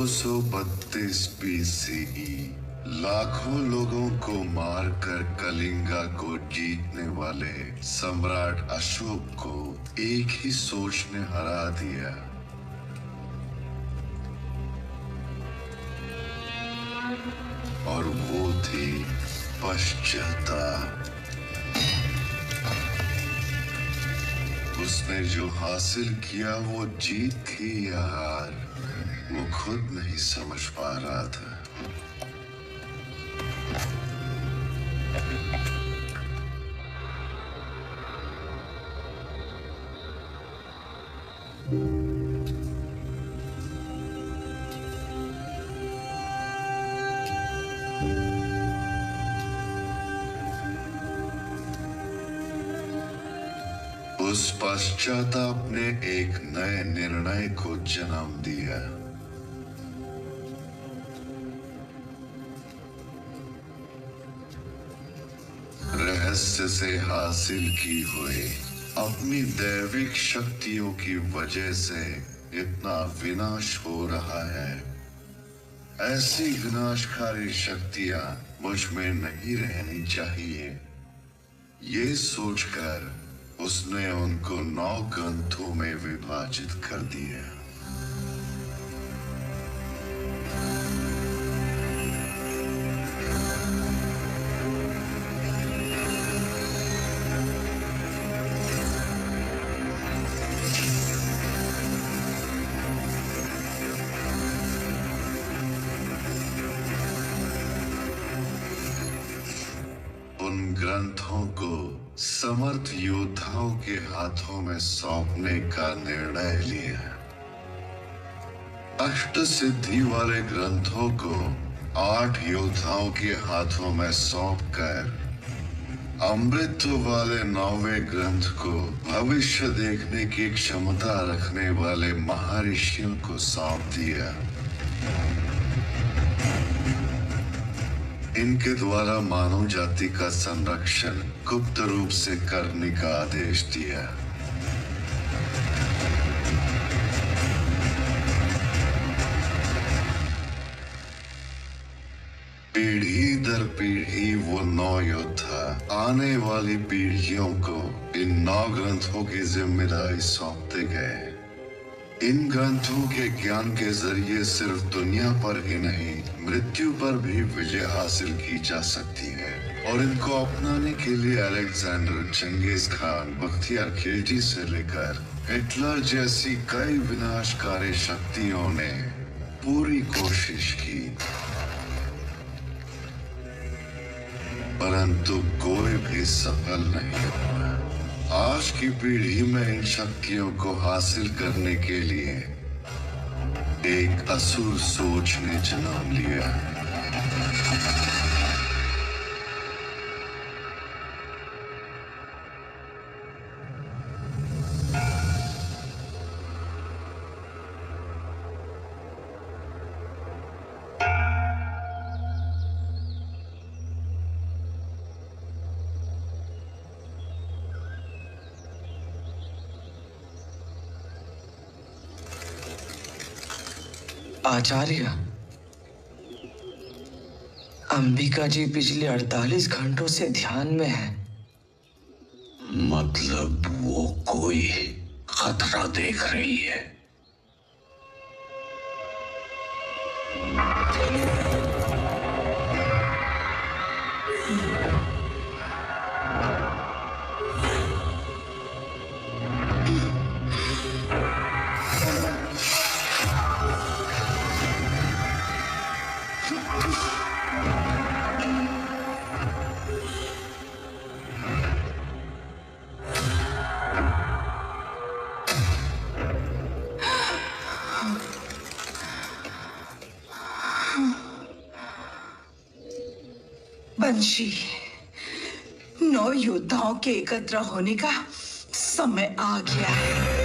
232 BCE लाखों लोगों को मारकर कलिंगा को जीतने वाले सम्राट अशोक को एक ही सोच ने हरा दिया। और वो थी पश्चाताप। उसने जो हासिल किया वो जीत थी या हार, वो खुद नहीं समझ पा रहा था। उस पश्चाताप ने एक नए निर्णय को जन्म दिया। रहस्य से हासिल की हुई अपनी दैविक शक्तियों की वजह से इतना विनाश हो रहा है। ऐसी विनाशकारी शक्तियां मुझ में नहीं रहनी चाहिए। ये सोचकर उसने उनको 9 ग्रंथों में विभाजित कर दिया। उन ग्रंथों को समर्थ योद्धाओं के हाथों में सौंपने का निर्णय लिया। अष्ट सिद्धि वाले ग्रंथों को 8 योद्धाओं के हाथों में सौंपकर अमृत वाले 9वें ग्रंथ को भविष्य देखने की क्षमता रखने वाले महर्षियों को सौंप दिया। इनके द्वारा मानव जाति का संरक्षण गुप्त रूप से करने का आदेश दिया। पीढ़ी दर पीढ़ी वो 9 योद्धा आने वाली पीढ़ियों को इन 9 ग्रंथों की जिम्मेदारी सौंपते गए। इन ग्रंथों के ज्ञान के जरिए सिर्फ दुनिया पर ही नहीं, मृत्यु पर भी विजय हासिल की जा सकती है। और इनको अपनाने के लिए Alexander, Genghis Khan, Bakhtiyar Khilji से लेकर हिटलर जैसी कई विनाशकारी शक्तियों ने पूरी कोशिश की, परंतु कोई भी सफल नहीं हुआ। आज की पीढ़ी में इन शक्तियों को हासिल करने के लिए एक असुर सोच ने जन्म लिया। आचार्य, अंबिका जी पिछले 48 घंटों से ध्यान में है। मतलब वो कोई खतरा देख रही है। बंशी, 9 योद्धाओं के एकत्र होने का समय आ गया है।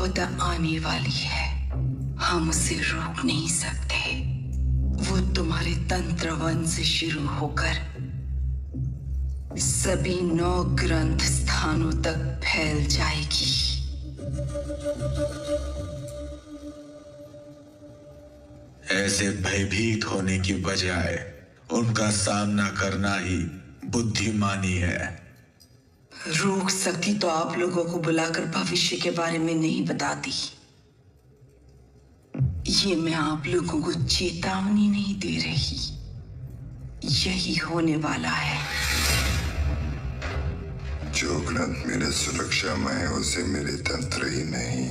आपदा आने वाली है, हम उसे रोक नहीं सकते। वो तुम्हारे तंत्रवन से शुरू होकर सभी 9 ग्रंथ स्थानों तक फैल जाएगी। ऐसे भयभीत होने की बजाय उनका सामना करना ही बुद्धिमानी है। रोक सकती तो आप लोगों को बुलाकर भविष्य के बारे में नहीं बताती। ये मैं आप लोगों को चेतावनी नहीं दे रही, यही होने वाला है। जो ग्रंथ मेरे सुरक्षा में है उसे मेरे तंत्र ही नहीं,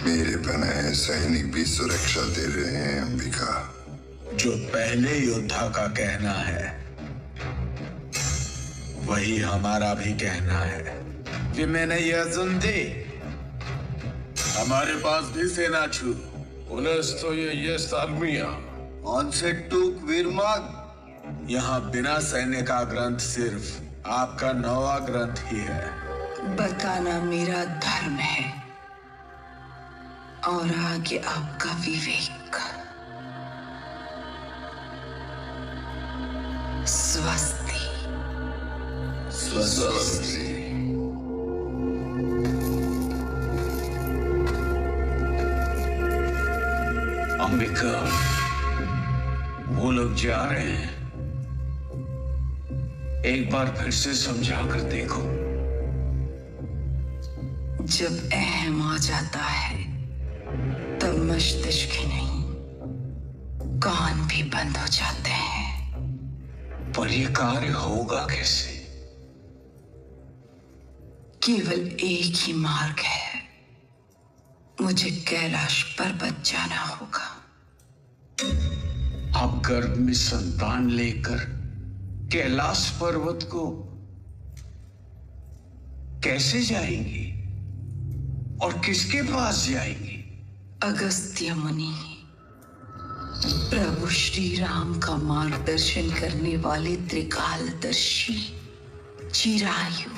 मेरे बनाए सैनिक भी सुरक्षा दे रहे हैं अंबिका। जो पहले योद्धा का कहना है वही हमारा भी कहना है कि मैंने यह सुन दे। हमारे पास भी सेना छू तो ये सालमिया टूक वीरमाग। यहाँ बिना सैन्य का ग्रंथ सिर्फ आपका 9वां ग्रंथ ही है। बताना मेरा धर्म है और आगे आपका विवेक। स्वस्ति। स्वस्ति। अंबिका, वो लोग जा रहे हैं। एक बार फिर से समझा कर देखो। जब अहम आ जाता है तब मस्तिष्क ही नहीं, कान भी बंद हो जाते हैं। पर यह कार्य होगा कैसे? केवल एक ही मार्ग है, मुझे कैलाश पर्वत जाना होगा। आप गर्भ में संतान लेकर कैलाश पर्वत को कैसे जाएंगी और किसके पास जाएंगी? अगस्त्य मुनि, प्रभु श्री राम का मार्गदर्शन करने वाले त्रिकालदर्शी चिरायु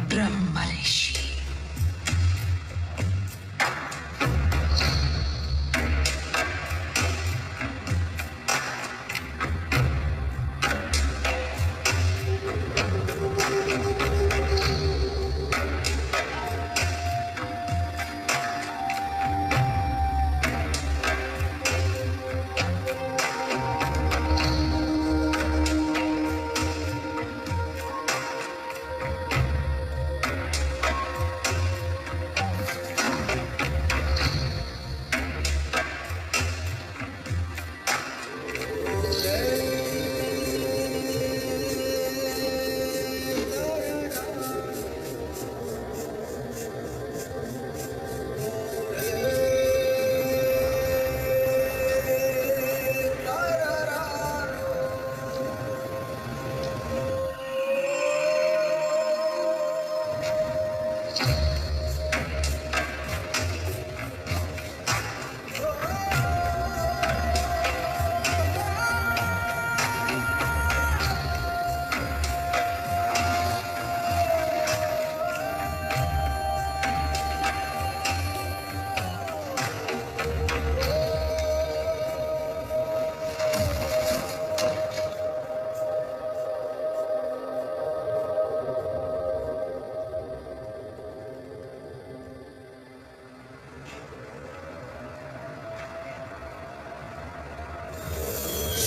ब्रह्म ऋषि।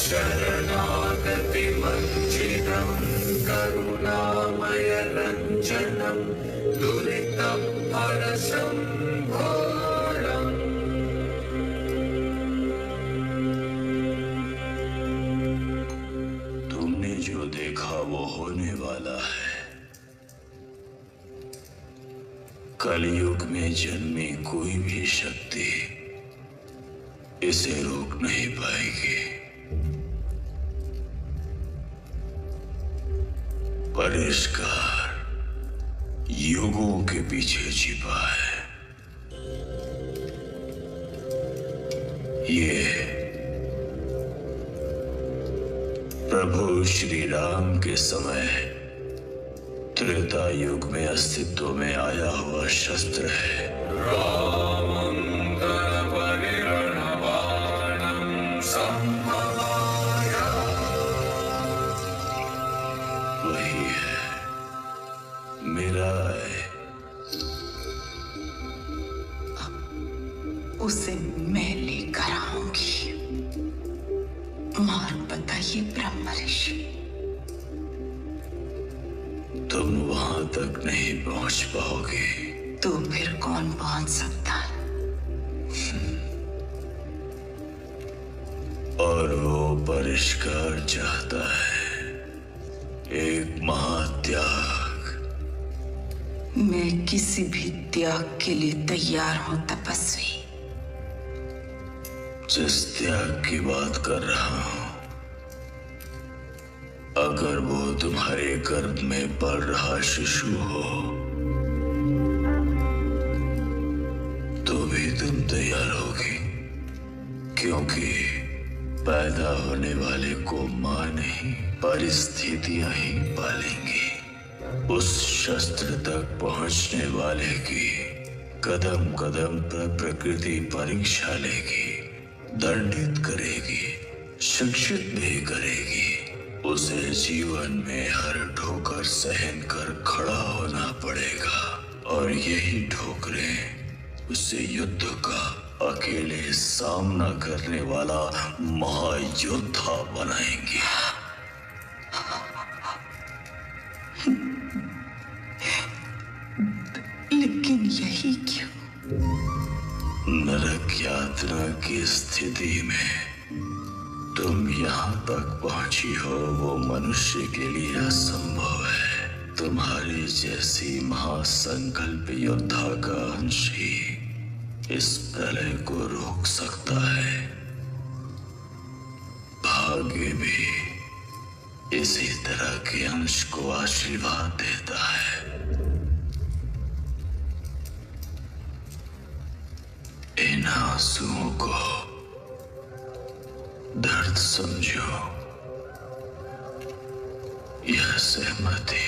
शरणागति मंजिनं करुणामय रंजनं दुरितं हरसं घोरम्। तुमने जो देखा वो होने वाला है। कलयुग में जन्मी कोई भी शक्ति इसे रोक नहीं पाएगी। परिष्कार युगों के पीछे छिपा है। ये प्रभु श्री राम के समय त्रेता युग में अस्तित्व में आया हुआ शस्त्र है। वही है, मेरा है। उसे मैं लेकर आऊंगी। मार्ग बताइए ब्रह्म ऋषि। तुम वहां तक नहीं पहुंच पाओगे। तो फिर कौन पहुंच सकता है? और वो परिष्कार चाहता है, एक महात्याग। मैं किसी भी त्याग के लिए तैयार हूं तपस्वी। जिस त्याग की बात कर रहा हूं, अगर वो तुम्हारे गर्भ में पल रहा शिशु हो तो भी तुम तैयार होगी, क्योंकि पैदा होने वाले को मां नहीं परिस्थितियां ही पालेंगी। उस शस्त्र तक पहुंचने वाले की कदम कदम पर प्रकृति परीक्षा लेगी, दंडित करेगी, शिक्षित भी करेगी। उसे जीवन में हर ठोकर सहन कर खड़ा होना पड़ेगा, और यही ठोकरें उसे युद्ध का अकेले सामना करने वाला महायोद्धा बनाएंगे। लेकिन यही क्यों? नरक यातना की स्थिति में तुम यहाँ तक पहुंची हो, वो मनुष्य के लिए असंभव है। तुम्हारी जैसी महासंकल्प योद्धा का अंश ही इस प्रलय को रोक सकता है। भाग्य भी इसी तरह के अंश को आशीर्वाद देता है। इन आंसुओं को दर्द समझो, यह सहमति।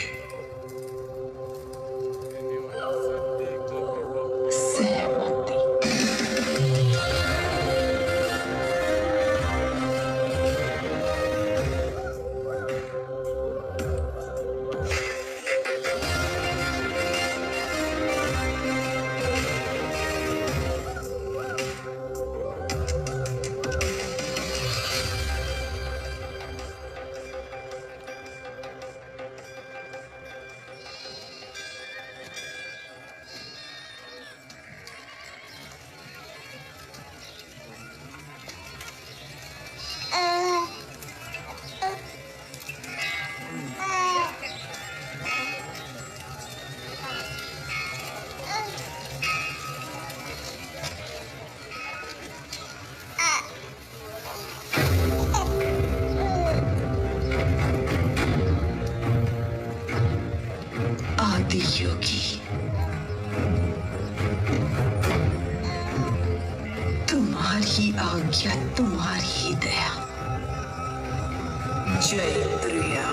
आदि योगी, तुम्हारी आज्ञा, तुम्हारी दया। जय प्रिया।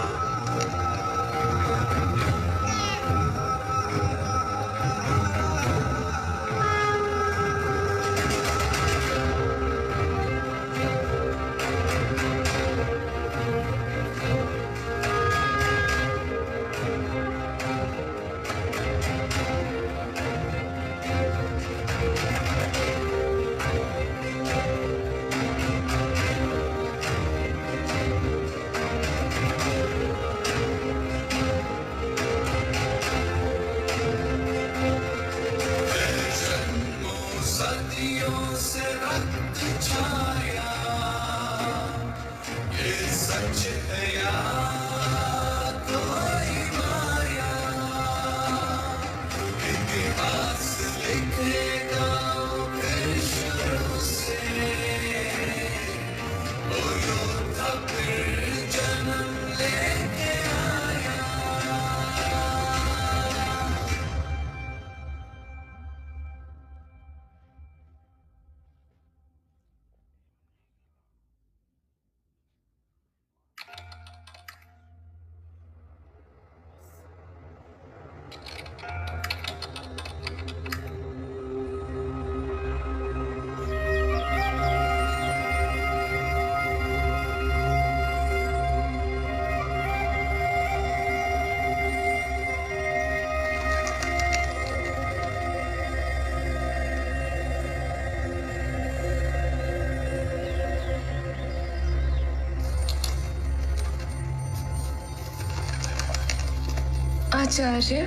आचार्य?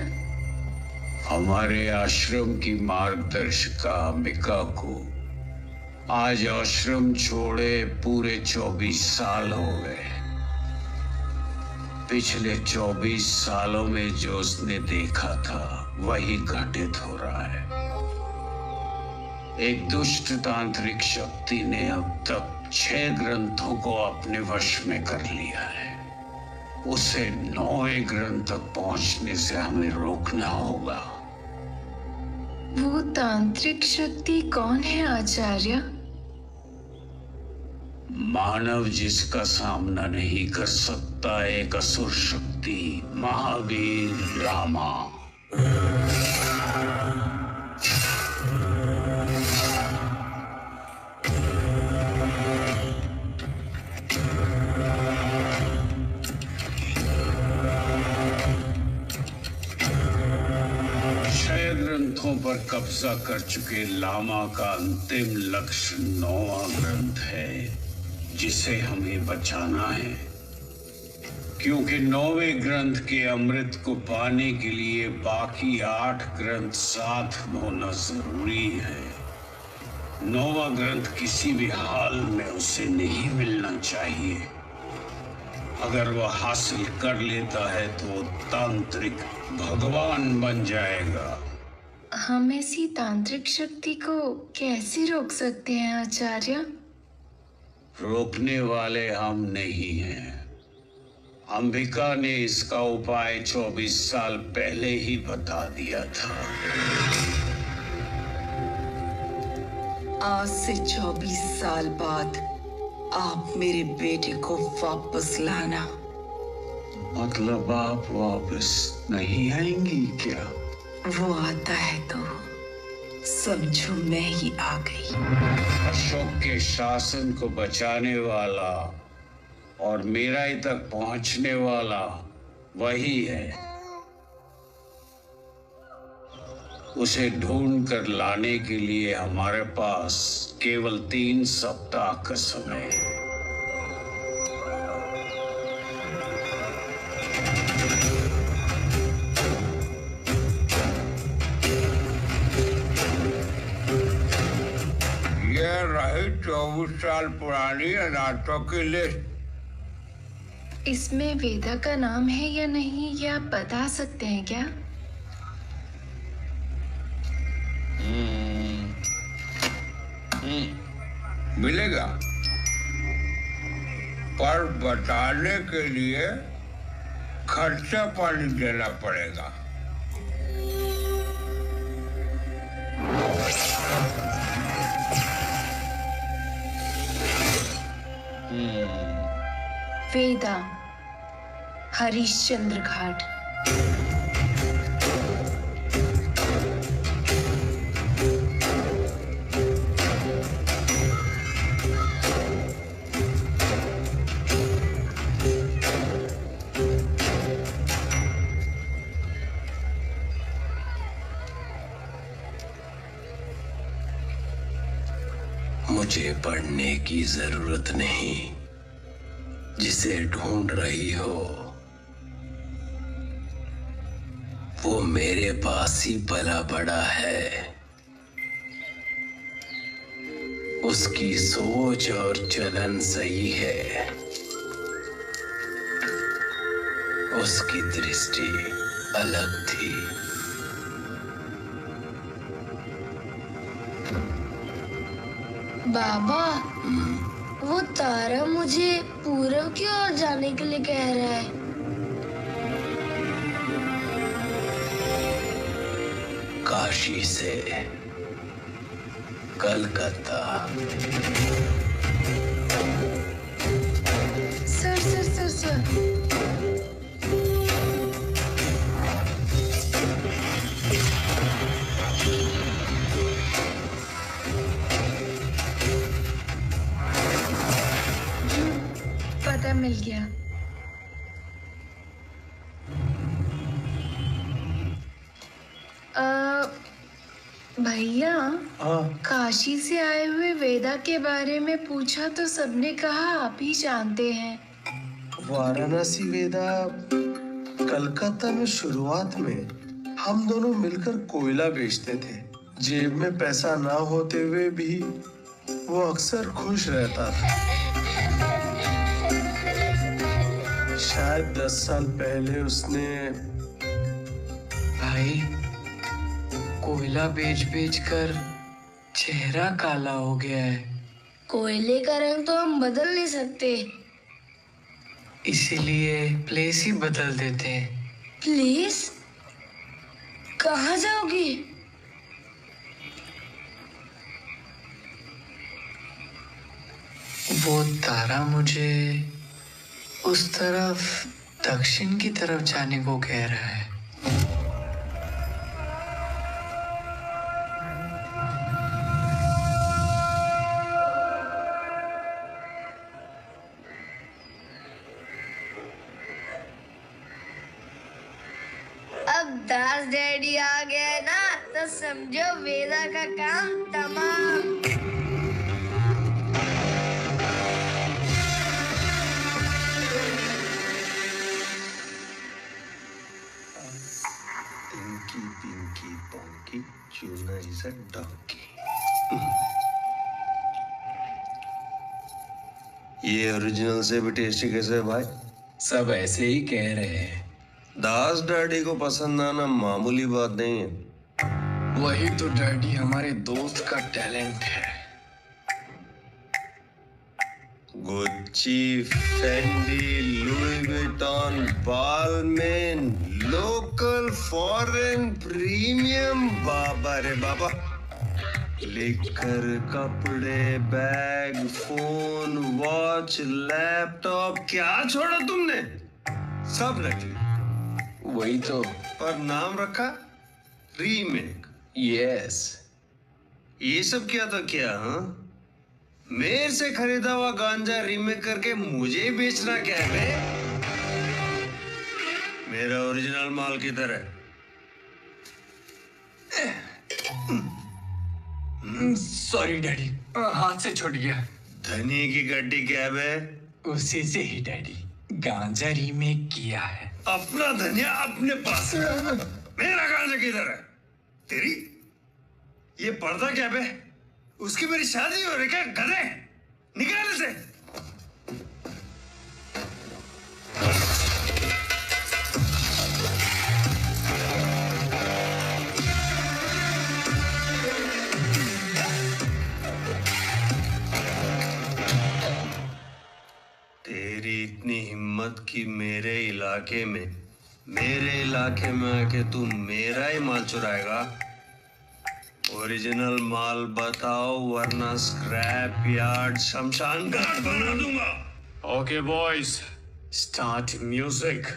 हमारे आश्रम की मार्गदर्शिका अंबिका को आज आश्रम छोड़े पूरे 24 साल हो गए। पिछले 24 सालों में जो उसने देखा था वही घटित हो रहा है। एक दुष्ट तांत्रिक शक्ति ने अब तक 6 ग्रंथों को अपने वश में कर लिया है। उसे 9वें ग्रंथ तक पहुंचने से हमें रोकना होगा। वो तांत्रिक शक्ति कौन है आचार्य? मानव जिसका सामना नहीं कर सकता एक असुर शक्ति, महावीर रामा। ग्रंथों पर कब्जा कर चुके लामा का अंतिम लक्ष्य 9वां ग्रंथ है, जिसे हमें बचाना है। क्योंकि 9वें ग्रंथ के अमृत को पाने के लिए बाकी 8 ग्रंथ साथ होना जरूरी है। 9वां ग्रंथ किसी भी हाल में उसे नहीं मिलना चाहिए। अगर वह हासिल कर लेता है तो वो तांत्रिक भगवान बन जाएगा। हम ऐसी तांत्रिक शक्ति को कैसे रोक सकते हैं आचार्य? रोकने वाले हम नहीं हैं। अंबिका ने इसका उपाय 24 साल पहले ही बता दिया था। आज से 24 साल बाद आप मेरे बेटे को वापस लाना। मतलब आप वापस नहीं आएंगी क्या? वो आता है तो समझो मैं ही आ गई। अशोक के शासन को बचाने वाला और मेराई तक पहुंचने वाला वही है। उसे ढूंढ कर लाने के लिए हमारे पास केवल 3 सप्ताह का समय है। ये रही 24 साल पुरानी अनाथों की लिस्ट। इसमें वेदा का नाम है या नहीं, ये आप बता सकते हैं क्या? मिलेगा, पर बताने के लिए खर्चा पानी देना पड़ेगा। वेदा, हरिश्चंद्र घाट। मुझे पढ़ने की जरूरत नहीं। जिसे ढूंढ रही हो वो मेरे पास ही पला बड़ा है। उसकी सोच और चलन सही है। उसकी दृष्टि अलग थी। बाबा, वो तारा मुझे पूरब की ओर जाने के लिए कह रहा है। काशी से कलकत्ता। सर। पता मिल गया। भैया, काशी से आए हुए वेदा के बारे में पूछा तो सबने कहा आप ही जानते हैं। वाराणसी वेदा कलकत्ता में शुरुआत में हम दोनों मिलकर कोयला बेचते थे। जेब में पैसा ना होते हुए भी वो अक्सर खुश रहता था। शायद 10 साल पहले उसने भाई, कोयला बेच बेच कर चेहरा काला हो गया है। कोयले का रंग तो हम बदल नहीं सकते। इसीलिए प्लेस ही बदल देते हैं। प्लीज, कहाँ जाओगी? वो तारा मुझे उस तरफ, दक्षिण की तरफ जाने को कह रहा है। अब दास डैडी आ गया है ना, तो समझो वेदा का काम तमाम। Pinky, Pinky, Ponky, Tuna is a donkey. ये ओरिजिनल से भी टेस्टी कैसे है भाई? सब ऐसे ही कह रहे हैं। दास डैडी को पसंद आना मामूली बात नहीं है। वही तो डैडी हमारे दोस्त का टैलेंट है। Gucci, Fendi, Louis Vuitton, Balmain, local, foreign, premium, बाबा रे बाबा। लिकर, कपड़े, बैग, फोन, वॉच, लैपटॉप, क्या छोड़ा तुमने? सब नकली। वही तो। पर नाम रखा रीमेक। यस। ये सब क्या था क्या? हाँ, मेरे से खरीदा हुआ गांजा रीमेक करके मुझे बेचना क्या है? मेरा ओरिजिनल माल किधर है? सॉरी डैडी, हाथ से छूट गया। धनी की गड्डी कैब है? उसी से ही डैडी, गांजा रीमेक किया है। अपना धनिया अपने पास। मेरा गांजा किधर है? तेरी ये पर्दा क्या है? उसकी मेरी शादी हो रही क्या? गधे, निकाल इसे। तेरी इतनी हिम्मत कि मेरे इलाके में आके तू मेरा ही माल चुराएगा? ओरिजिनल माल बताओ, वरना स्क्रैप यार्ड शमशान घाट बना दूंगा। Okay boys, start music.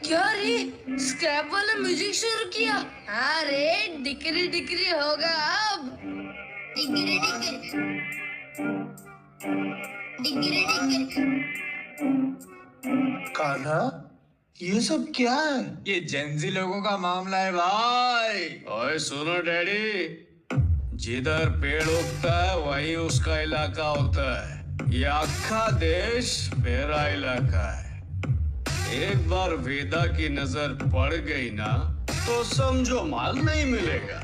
क्या रे, स्क्रैप वाला म्यूजिक शुरू किया? हाँ रे, डिकरी डिकरी होगा अब। Decree decree decree decree. Kanha, ये सब क्या है? ये जेंजी लोगों का मामला है भाई। ओए सुनो डैडी, जिधर पेड़ उगता है वही उसका इलाका होता है। ये आखा देश मेरा इलाका है। एक बार वेदा की नजर पड़ गई ना, तो समझो माल नहीं मिलेगा।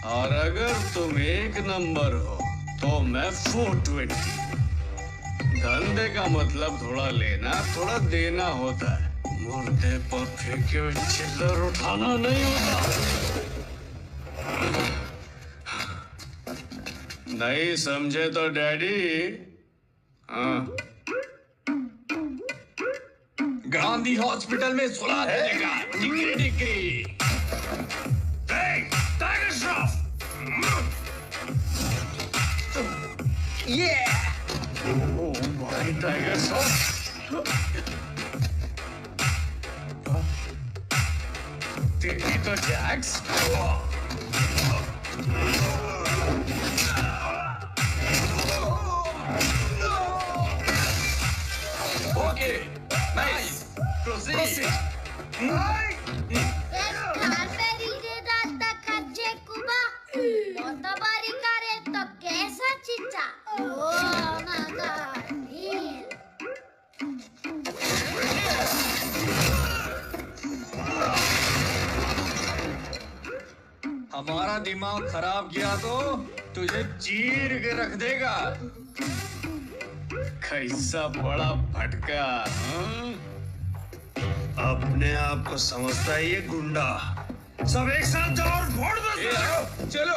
और अगर तुम 1 नंबर हो तो मैं 420। धंधे का मतलब थोड़ा लेना थोड़ा देना होता है। मुर्दे पर फेंके हुए चिल्लर उठाना नहीं होता। नहीं समझे तो डैडी? हाँ, गांधी हॉस्पिटल में सुला देगा। Degree degree. टाइगर श्रॉफ। ये भाई टाइगर श्रॉफ। तेरी तो जैक्स। ओके नाइस प्रोसीड कैसा चिच्चा हमारा दिमाग खराब किया तो तुझे चीर के रख देगा। कैसा बड़ा भटका। अपने आप को समझता है ये गुंडा। सब एक साथ जाओ और फोड़ दो। चलो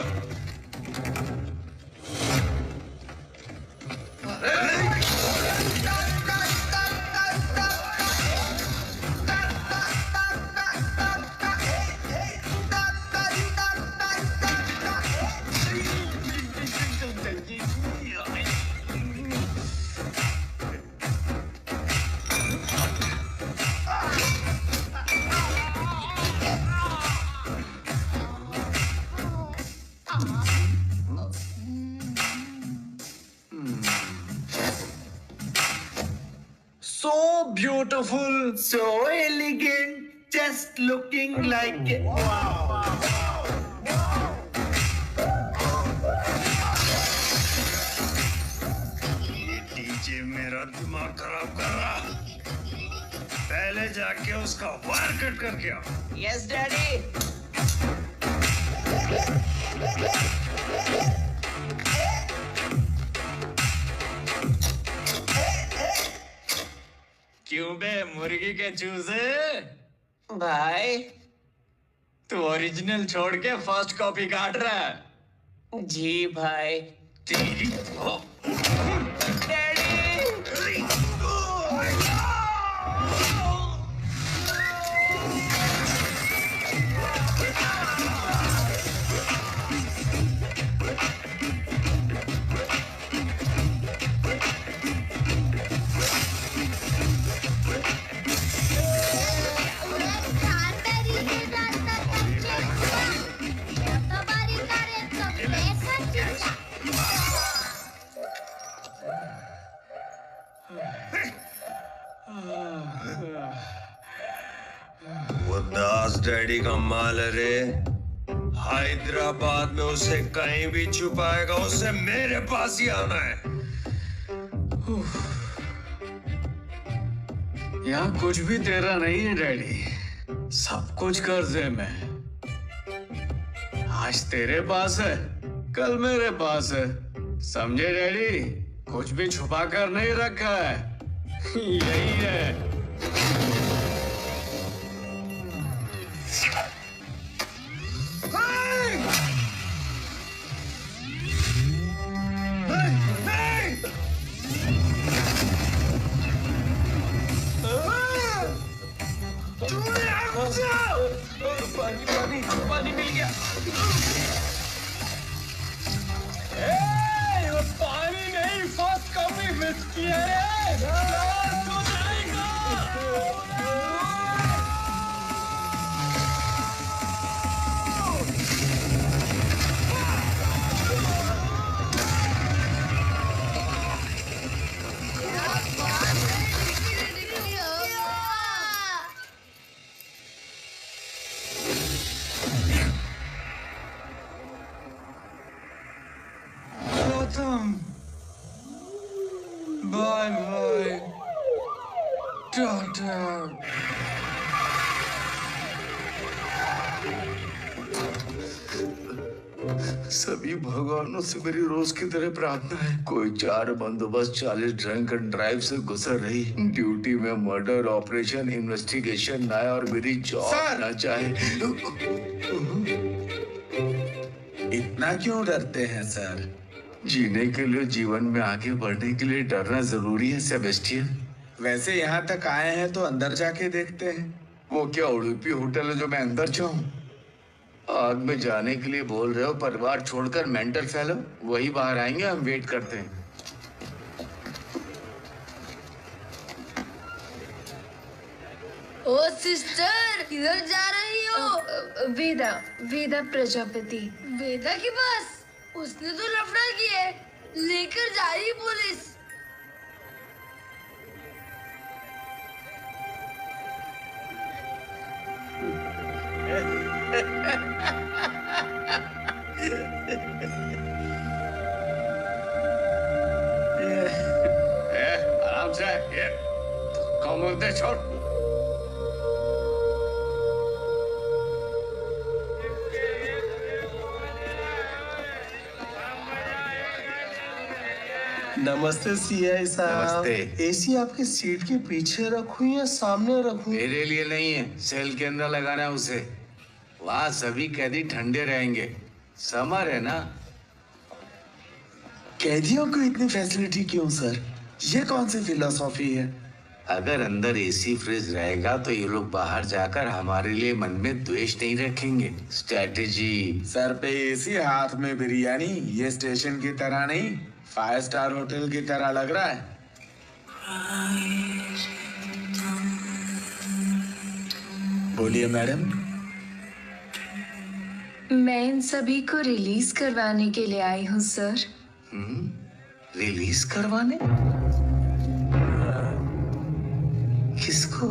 So beautiful, so elegant, just looking like DJ मेरा दिमाग खराब कर रहा। पहले जाके उसका वायर कट करके आओ। Yes daddy. क्यों बे मुर्गी के चूजे? भाई तू ओरिजिनल छोड़ के फर्स्ट कॉपी काट रहा है। जी भाई। तेरी वो दास डैडी का माल है रे। हैदराबाद में उसे कहीं भी छुपाएगा, उसे मेरे पास ही आना है। यहाँ कुछ भी तेरा नहीं है डैडी, सब कुछ कर्जे में। आज तेरे पास है, कल मेरे पास है, समझे डैडी? कुछ भी छुपा कर नहीं रखा है, यही है। पानी मिल गया। वो पानी नहीं, फर्स्ट कॉपी मिस किया है। Bye bye tata. सभी भगवानों से मेरी रोज की तरह प्रार्थना है। कोई 4 बंदोबस्त 40 ड्रंक एंड ड्राइव से गुजर रही ड्यूटी में मर्डर ऑपरेशन इन्वेस्टिगेशन ना और मेरी जॉब ना चाहे। इतना क्यों डरते हैं सर? जीने के लिए, जीवन में आगे बढ़ने के लिए डरना जरूरी है सेबेस्टियन। वैसे यहाँ तक आए हैं तो अंदर जाके देखते हैं। वो क्या उड़ूपी होटल है जो मैं अंदर जाऊं? आग में जाने के लिए बोल रहे हो? परिवार छोड़कर मेंटल फेलो वही बाहर आएंगे, हम वेट करते हैं। ओ सिस्टर, किधर जा रही हो? वेदा, वेदा प्रजापति। वेदा के पास? उसने तो लफड़ा किया है, लेकर जा रही पुलिस। आराम से ये कमर दे छोड़। नमस्ते सीआई साहब। नमस्ते। एसी आपके सीट के पीछे रखूं या सामने रखूं? मेरे लिए नहीं है, सेल के अंदर लगाना है उसे। वहाँ सभी कैदी ठंडे रहेंगे। समर है ना? कैदियों को इतनी फैसिलिटी क्यों सर? ये कौन सी फिलोसॉफी है? अगर अंदर एसी फ्रिज रहेगा तो ये लोग बाहर जाकर हमारे लिए मन में द्वेष नहीं रखेंगे। स्ट्रैटेजी। सर पे एसी, हाथ में बिरयानी। ये स्टेशन की तरह नहीं, 5 स्टार होटल की तरह लग रहा है। बोलिए मैडम। मैं इन सभी को रिलीज करवाने के लिए आई हूँ सर। रिलीज करवाने? किसको?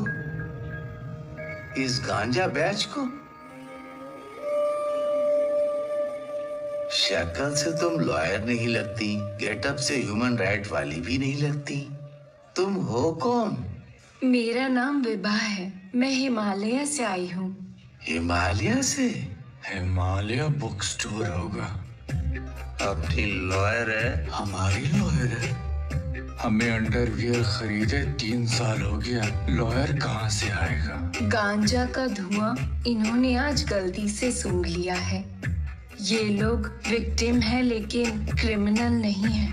इस गांजा बैच को? शक्ल से तुम लॉयर नहीं लगती, गेटअप से ह्यूमन राइट वाली भी नहीं लगती। तुम हो कौन? मेरा नाम विभा है। मैं हिमालय से आई हूँ। हिमालय से? हिमालय बुक स्टोर होगा। अपनी लॉयर है? हमारी लॉयर है। हमें अंडरवियर खरीदे 3 साल हो गया। लॉयर कहाँ से आएगा? गांजा का धुआं इन्होंने आज गलती से सूंघ लिया है। ये लोग विक्टिम है लेकिन क्रिमिनल नहीं है।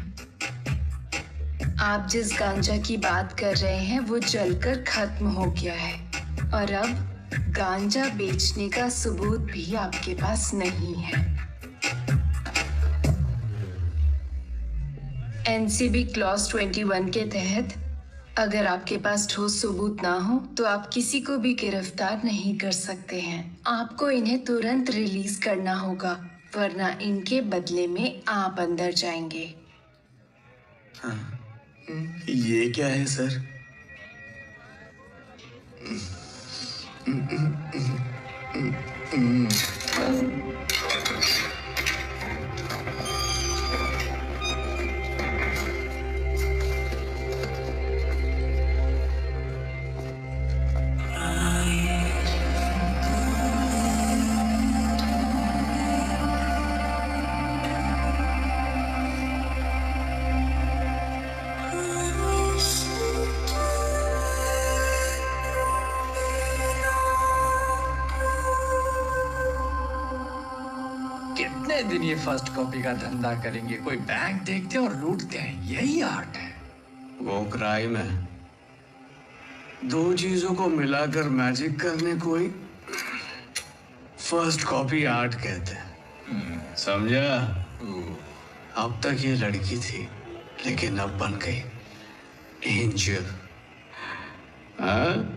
आप जिस गांजा की बात कर रहे हैं वो जलकर खत्म हो गया है और अब गांजा बेचने का सबूत भी आपके पास नहीं है। एनसीबी क्लॉज 21 के तहत अगर आपके पास ठोस सबूत ना हो तो आप किसी को भी गिरफ्तार नहीं कर सकते हैं। आपको इन्हें तुरंत रिलीज करना होगा वरना इनके बदले में आप अंदर जाएंगे। ये क्या है सर? कितने दिन ये फर्स्ट कॉपी का धंधा करेंगे? कोई बैंक देखते हैं और लूटते हैं, यही आर्ट है। वो क्राइम है। 2 चीजों को मिलाकर मैजिक करने को ही फर्स्ट कॉपी आर्ट कहते हैं। समझा? अब तक ये लड़की थी लेकिन अब बन गई एंजल। हाँ?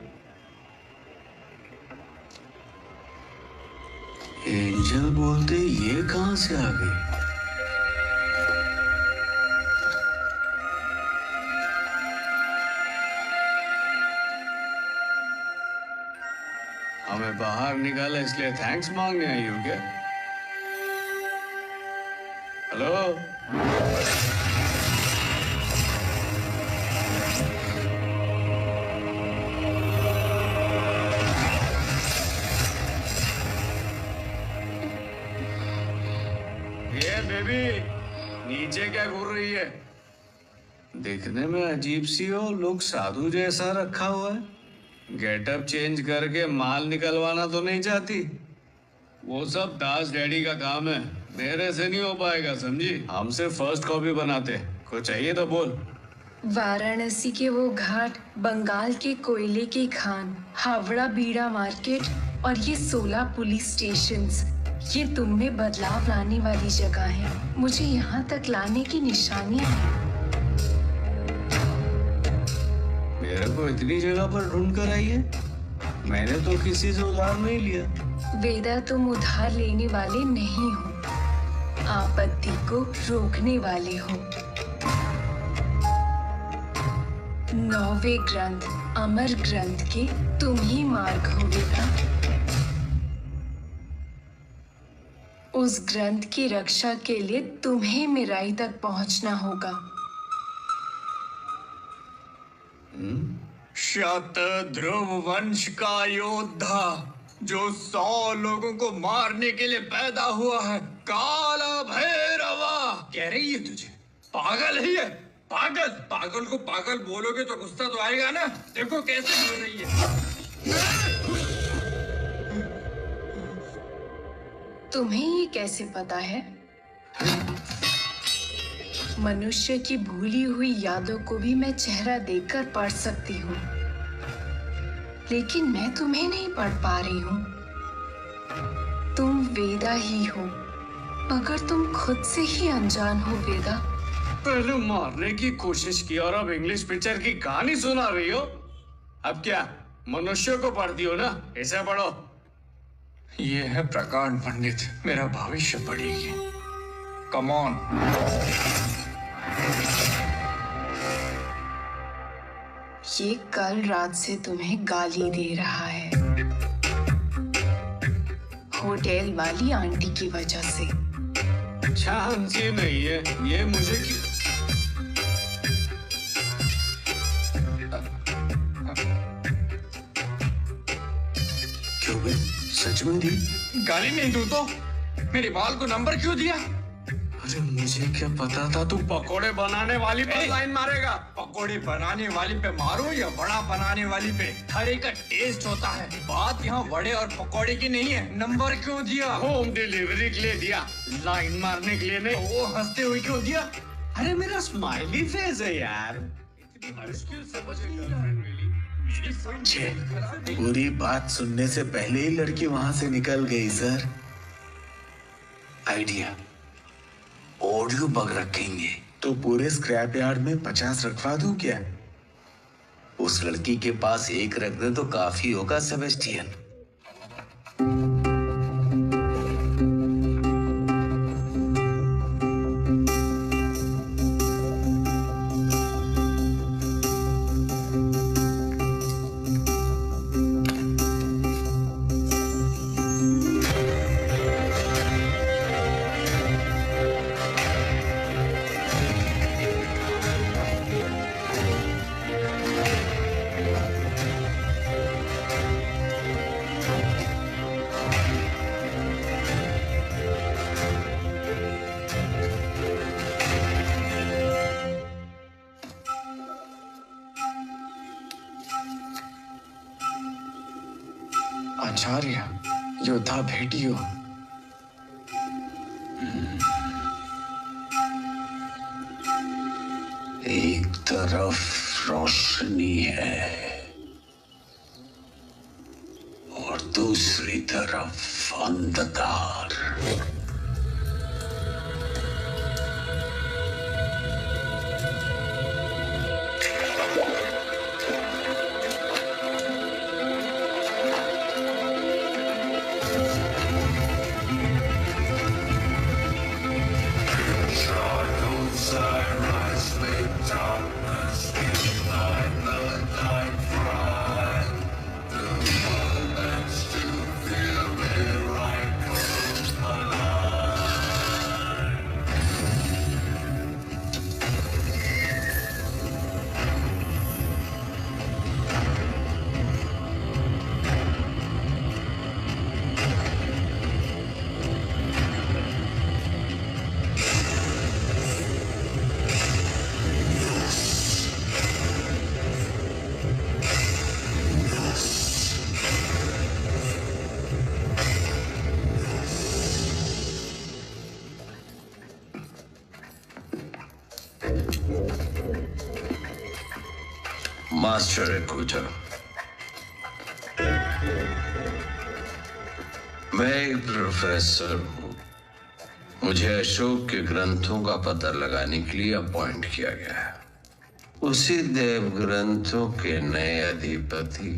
एंजल बोलते ये कहां से आ गई? हमें बाहर निकाला इसलिए थैंक्स मांगने आई हो क्या? हेलो? बेबी नीचे क्या घूर रही है? दिखने में अजीब सी हो, लुक साधु जैसा रखा हुआ है। गेटअप चेंज करके माल निकलवाना तो नहीं चाहती? वो सब दास डैडी का काम है, मेरे से नहीं हो पाएगा समझी। हम सिर्फ फर्स्ट कॉपी बनाते, कुछ चाहिए तो बोल। वाराणसी के वो घाट, बंगाल के कोयले की खान, हावड़ा बीड़ा मार्केट और ये 16 पुलिस स्टेशंस, ये तुम में बदलाव लाने वाली जगह है। मुझे यहाँ तक लाने की निशानियाँ हैं। मेरे को इतनी जगह पर ढूंढ कर आई है? मैंने तो किसी से उधार नहीं लिया। वेदा, तुम उधार लेने वाले नहीं हो, आपत्ति को रोकने वाले हो। 9वें ग्रंथ, अमर ग्रंथ के तुम ही मार्ग हो वेदा। उस ग्रंथ की रक्षा के लिए तुम्हें मिराई तक पहुंचना होगा। शतध्रुव वंश का योद्धा जो 100 लोगों को मारने के लिए पैदा हुआ है, काला भैरवा। कह रही है तुझे पागल है? पागल पागल को पागल बोलोगे तो गुस्सा तो आएगा ना। देखो कैसे बोल रही है। तुम्हें ये कैसे पता है? मनुष्य की भूली हुई यादों को भी मैं चेहरा देखकर पढ़ सकती हूँ, लेकिन मैं तुम्हें नहीं पढ़ पा रही हूँ। तुम वेदा ही हो, मगर तुम खुद से ही अनजान हो वेदा। पहले मारने की कोशिश की और अब इंग्लिश पिक्चर की कहानी सुना रही हो। अब क्या मनुष्य को पढ़ती हो ना? ऐसा पढ़ो। ये है प्रकांड पंडित, मेरा भविष्य पढ़ेगी। Come on. ये कल रात से तुम्हें गाली दे रहा है, होटल वाली आंटी की वजह से। चांस ही नहीं है ये मुझे क्यों बे? सच में दी? गाली नहीं दूं तो मेरे बाल को नंबर क्यों दिया? अरे मुझे क्या पता था तू पकोड़े बनाने वाली पे लाइन मारेगा। पकोड़े बनाने वाली पे मारो या बड़ा बनाने वाली पे, हर एक का टेस्ट होता है। बात यहाँ वड़े और पकोड़े की नहीं है। नंबर क्यों दिया? होम डिलीवरी के लिए दिया, लाइन मारने के लिए नहीं। वो हंसते हुए क्यों दिया? अरे मेरा स्माइली फेस है यार। पूरी बात सुनने से पहले ही लड़की वहां से निकल गई सर। आइडिया, ऑडियो बग रखेंगे तो पूरे स्क्रैप यार्ड में 50 रखवा दूं क्या? उस लड़की के पास एक रख दे तो काफी होगा सेबेस्टियन। आचार्य, योद्धा भेटियो। एक तरफ रोशनी है और दूसरी तरफ अंधकार। मास्टर एकुटा, मैं एक प्रोफेसर हूँ। मुझे अशोक के ग्रंथों का पता लगाने के लिए अपॉइंट किया गया है। उसी देव ग्रंथों के नए अधिपति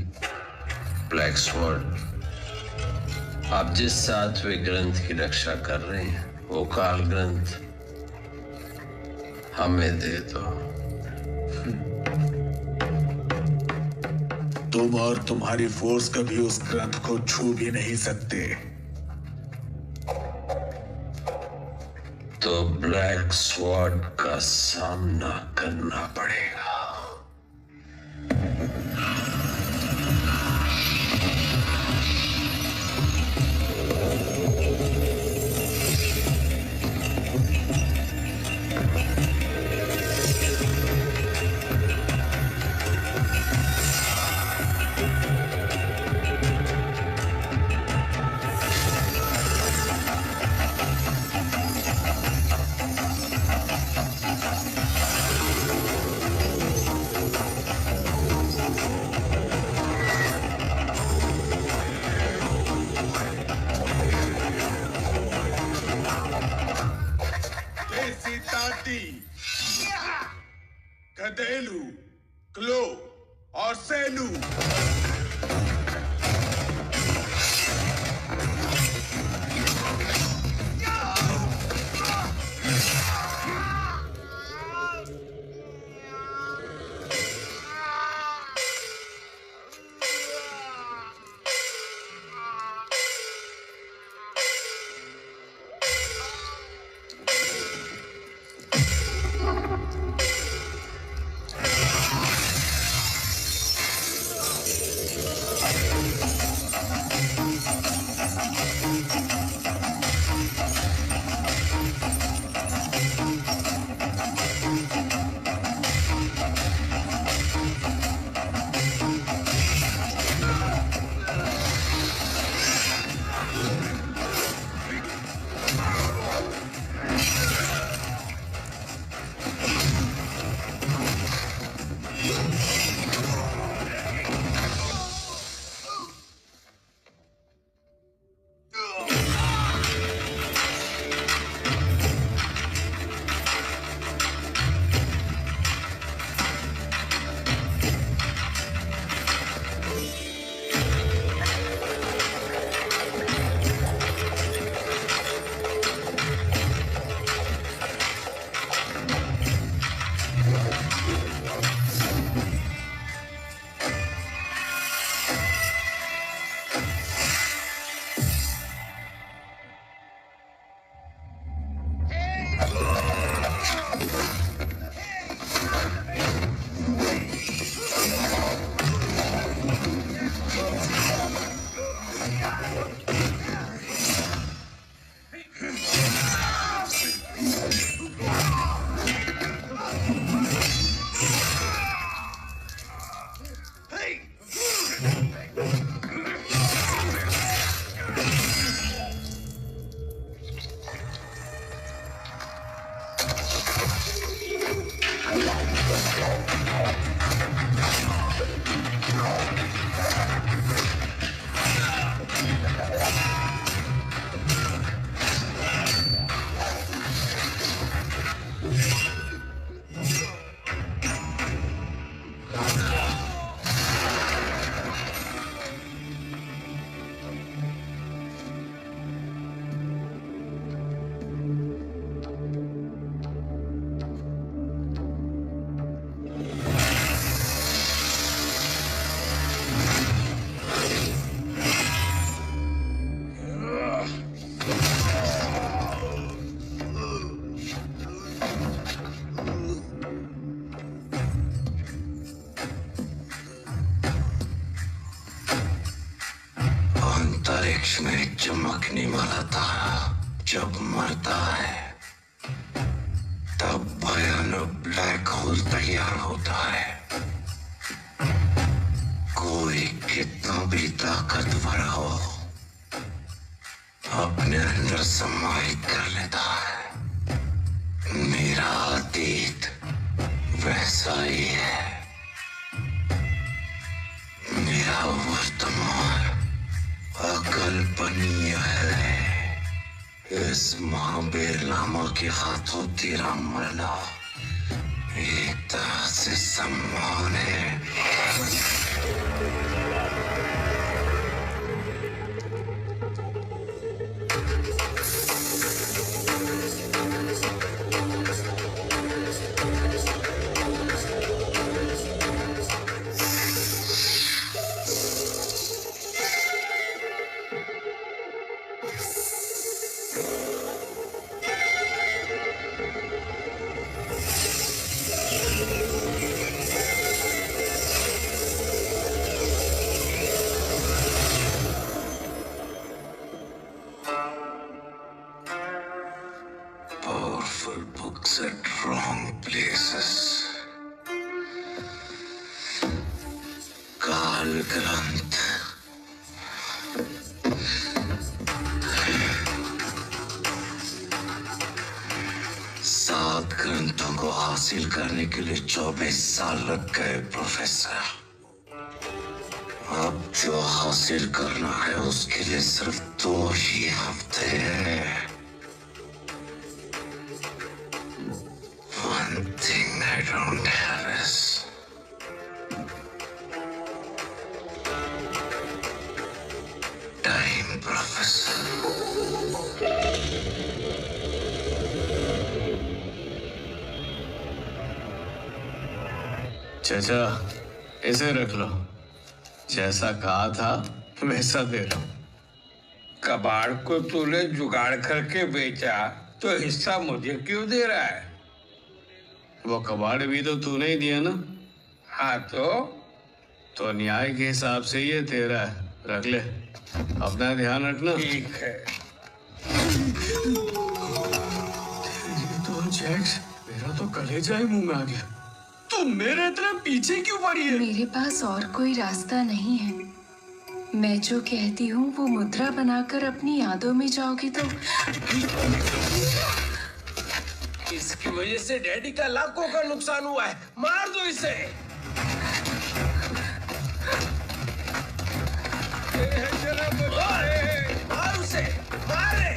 ब्लैक स्वॉर्ड, आप जिस 7वें ग्रंथ की रक्षा कर रहे हैं वो काल ग्रंथ हमें दे दो। तुम और तुम्हारी फोर्स कभी उस ग्रंथ को छू भी नहीं सकते। तो ब्लैक स्वॉर्ड का सामना करना पड़ेगा। कदेलू, क्लो और सेलू। अंतरिक्ष में चमकने वाला तारा जब मरता है तब भयानक ब्लैक होल तैयार होता है। कोई कितना भी ताकतवर हो अपने अंदर समाहित कर लेता है। मेरा अतीत वैसा ही है, मेरा वर्तमान अकल्पनीय है। इस महावीर लामा के हाथों तेरा मरना एक तरह से सम्मान है। लाल ग्रंथ। सात ग्रंथों को हासिल करने के लिए 24 साल लग गए प्रोफेसर। अब जो हासिल करना है उसके लिए सिर्फ 2 ही हफ्ते हैं। One thing I don't have is time, Professor. चाचा, इसे रख लो। जैसा कहा था वैसा दे रहा हूं। कबाड़ को तूने जुगाड़ करके बेचा तो हिस्सा मुझे क्यों दे रहा है? वो कबाड़ भी तो तूने ही दिया ना। हाँ तो न्याय के हिसाब से ये तेरा है। रख ले, अपना ध्यान रखना। ठीक है। तो जैक्स, मेरा तो कलेजा ही मुंह में आ गया। तू मेरे इतना पीछे क्यों पड़ी है? मेरे पास और कोई रास्ता नहीं है। मैं जो कहती हूँ वो मुद्रा बनाकर अपनी यादों में जाओगी तो इसकी वजह से डैडी का लाखों का नुकसान हुआ है। मार दो इसे। मार उसे, मारे।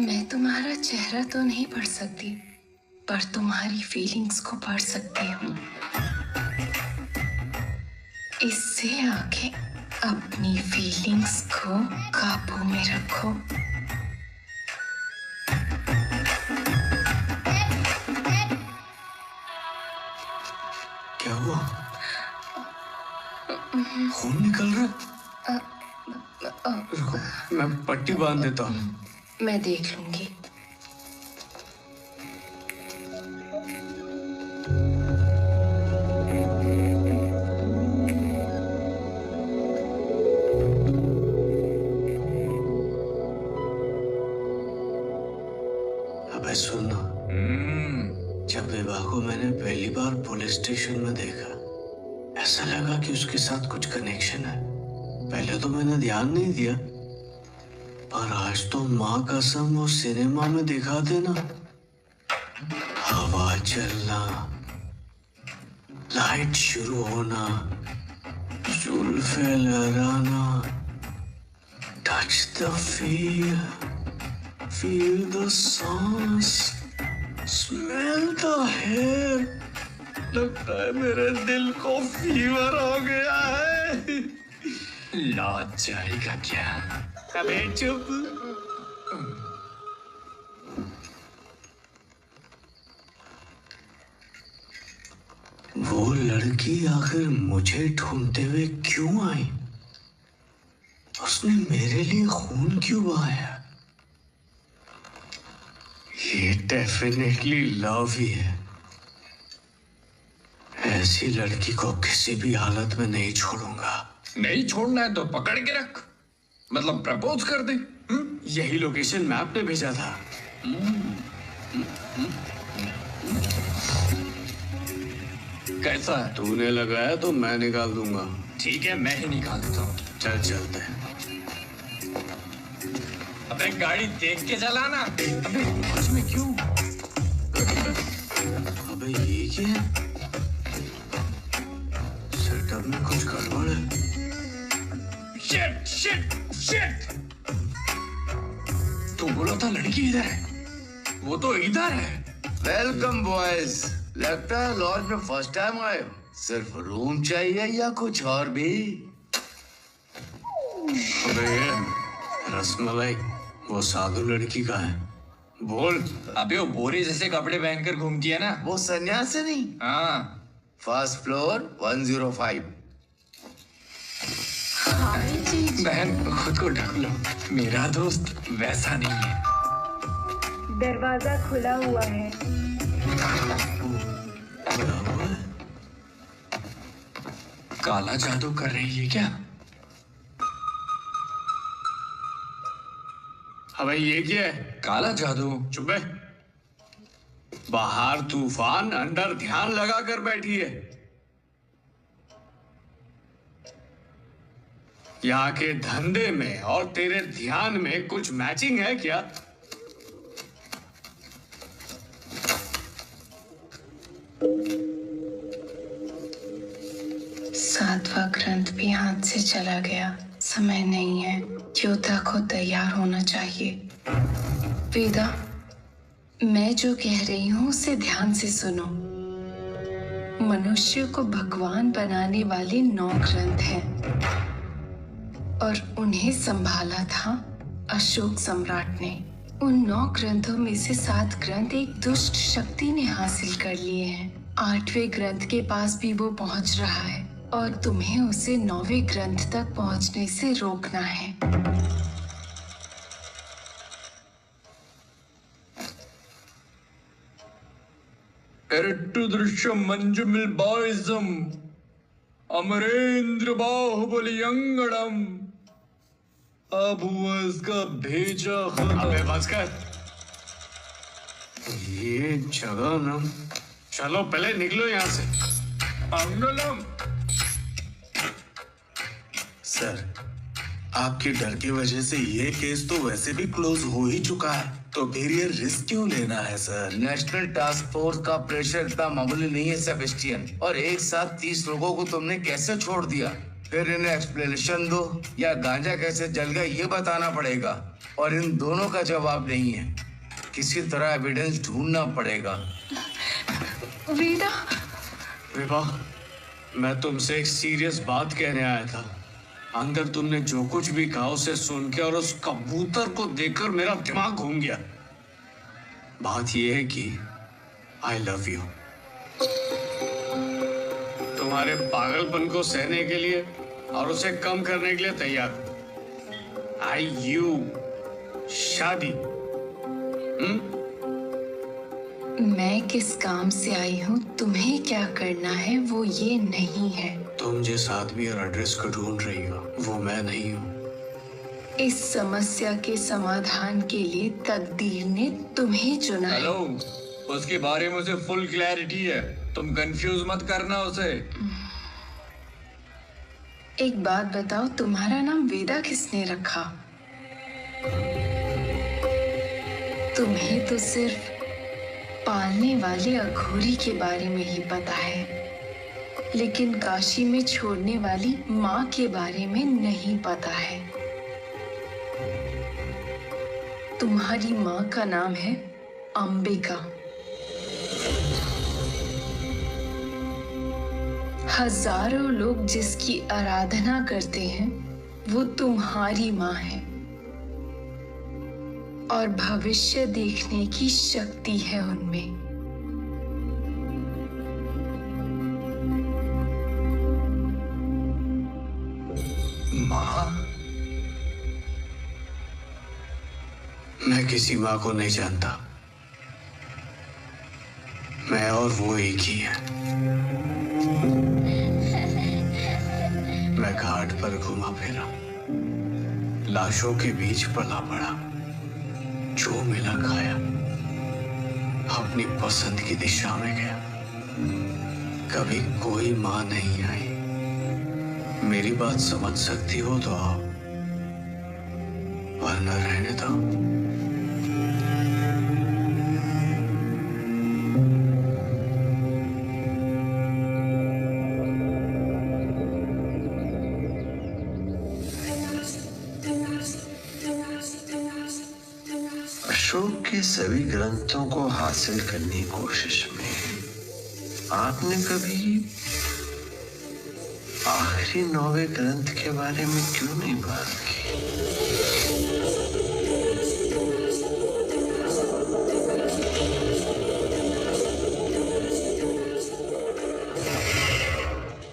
मैं तुम्हारा चेहरा तो नहीं पढ़ सकती, पर तुम्हारी फीलिंग्स को पढ़ सकती हूँ। इससे आगे अपनी फीलिंग्स को काबू में रखो। क्या हुआ? खून निकल रहा है। रुको, मैं पट्टी बांध देता हूँ। मैं देख लूंगी। अबे सुन, जब विवाह को मैंने पहली बार पुलिस स्टेशन में देखा, ऐसा लगा कि उसके साथ कुछ कनेक्शन है। पहले तो मैंने ध्यान नहीं दिया, पर आज तो माँ कसम वो सिनेमा में दिखाते ना, हवा चलना, लाइट शुरू होना, जुल्फे लहराना, टच द फील द सांस, स्मेल द हेयर। लगता है मेरे दिल को फीवर हो गया है। लौट जाएगा क्या? अबे चुप। वो लड़की आखिर मुझे ढूंढते हुए क्यों आई? उसने मेरे लिए खून क्यों बहाया? ये डेफिनेटली लव ही है। ऐसी लड़की को किसी भी हालत में नहीं छोड़ूंगा। नहीं छोड़ना है तो पकड़ के रख, मतलब प्रपोज कर दे। यही लोकेशन मैप ने भेजा था। कैसा है? तूने लगाया तो मैं निकाल दूंगा। ठीक है, मैं ही निकाल देता हूँ। चल चलते हैं। अबे गाड़ी देख के चलाना। अबे उसमें क्यों? अबे ये क्या है? सेटअप में कुछ गड़बड़ है। Shit shit shit. तू बोला था लड़की इधर है, वो तो इधर है। Welcome boys. लगता है लॉज में फर्स्ट टाइम आए हो। सिर्फ रूम चाहिए या कुछ और भी? अबे ये रसमलाई, वो साधु लड़की का है। बोल। अबे वो बोरे जैसे कपड़े पहनकर घूमती है ना, वो सन्यासी नहीं? हाँ। First floor 105। बहन खुद को ढक लो, मेरा दोस्त वैसा नहीं है। दरवाजा खुला हुआ है। काला जादू कर रही है क्या? अबे ये क्या है? काला जादू। चुप है। बाहर तूफान, अंदर ध्यान लगा कर बैठी है। यहाँ के धंधे में और तेरे ध्यान में कुछ मैचिंग है क्या? सातवां ग्रंथ भी हाथ से चला गया। समय नहीं है, योद्धा को तैयार होना चाहिए। वेदा, मैं जो कह रही हूँ उसे ध्यान से सुनो। मनुष्य को भगवान बनाने वाले 9 ग्रंथ हैं और उन्हें संभाला था अशोक सम्राट ने। उन 9 ग्रंथों में से 7 ग्रंथ एक दुष्ट शक्ति ने हासिल कर लिए हैं। 8वें ग्रंथ के पास भी वो पहुंच रहा है और तुम्हें उसे 9वें ग्रंथ तक पहुंचने से रोकना है। एरट्टु दृश्य मंजुमिल बाइजम अमरेंद्र बाहुबली अंगड़म अब हुआ इसका भेजा खत्म। अबे बस कर। ये जगह ना, चलो पहले निकलो यहाँ से। अंगलम। सर, आपके डर की वजह से ये केस तो वैसे भी क्लोज हो ही चुका है, तो फिर ये रिस्क क्यों लेना है सर? नेशनल टास्क फोर्स का प्रेशर इतना मामूली नहीं है सेबेस्टियन। और एक साथ 30 लोगों को तुमने कैसे छोड़ दिया? फिर इन्हें एक्सप्लेनेशन दो या गांजा कैसे जल गया ये बताना पड़ेगा, और इन दोनों का जवाब नहीं है। किसी तरह एविडेंस ढूंढना पड़ेगा। वेदा, विवाह, मैं तुमसे एक सीरियस बात कहने आया था। अंदर तुमने जो कुछ भी कहा उसे सुन के और उस कबूतर को देखकर मेरा दिमाग घूम गया। बात यह है कि आई लव यू। तुम्हारे पागलपन को सहने के लिए और उसे कम करने के लिए तैयार। आई यू शादी। मैं किस काम से आई हूँ, तुम्हें क्या करना है वो ये नहीं है। तुम जिस आदमी और एड्रेस को ढूंढ रही हो वो मैं नहीं हूँ। इस समस्या के समाधान के लिए तकदीर ने तुम्हें चुना है। हेलो, उसके बारे में उसे फुल क्लैरिटी है, तुम कंफ्यूज मत करना उसे। एक बात बताओ, तुम्हारा नाम वेदा किसने रखा? तुम्हें तो सिर्फ पालने वाले अघोरी के बारे में ही पता है, लेकिन काशी में छोड़ने वाली माँ के बारे में नहीं पता है। तुम्हारी माँ का नाम है अंबिका। हजारों लोग जिसकी आराधना करते हैं वो तुम्हारी माँ है, और भविष्य देखने की शक्ति है उनमें। माँ? मैं किसी माँ को नहीं जानता। मैं और वो एक ही है। मैं घाट पर घुमा फिरा, लाशों के बीच पला पड़ा, जो मिला खाया, अपनी पसंद की दिशा में गया। कभी कोई माँ नहीं आई। मेरी बात समझ सकती हो तो आओ, वरना रहने दो। अशोक के सभी ग्रंथों को हासिल करने की कोशिश में आपने कभी आखिरी आखिरी 9वें ग्रंथ के बारे में क्यों नहीं बात की?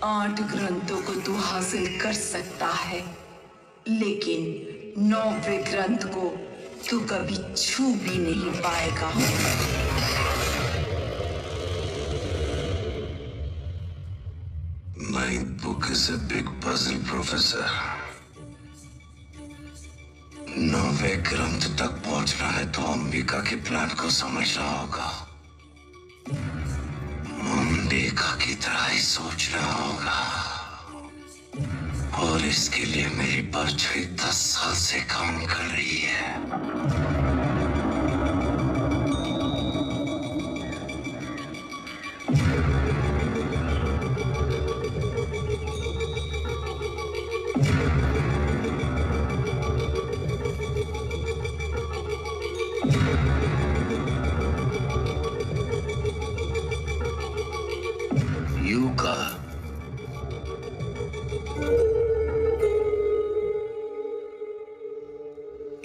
आठ ग्रंथों को तू हासिल कर सकता है, लेकिन 9वें ग्रंथ को तू कभी छू भी नहीं पाएगा। Ninth book is a big puzzle, Professor. 9वें ग्रंथ तक पहुंचना है तो अंबिका के प्लान को समझना होगा। अंबिका की तरह ही सोचना होगा, और इसके लिए मेरी परछाई 10 साल से काम कर रही है। यूका,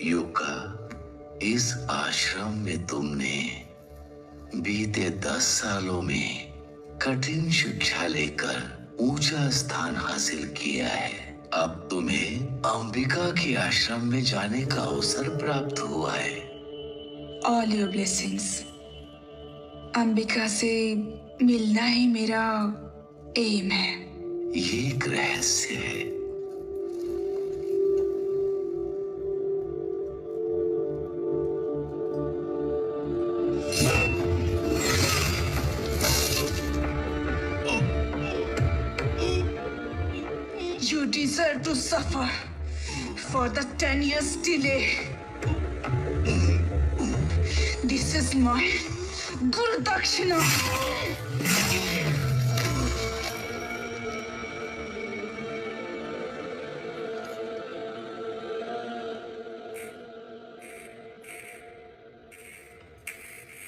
यूका, इस आश्रम में तुमने बीते 10 सालों में कठिन शिक्षा लेकर ऊंचा स्थान हासिल किया है। अब तुम्हें अंबिका के आश्रम में जाने का अवसर प्राप्त हुआ है। All your blessings. अंबिका से मिलना ही मेरा एम है। ये एक रहस्य है। You deserve to suffer for the 10 years delay. This is my Guru Dakshina.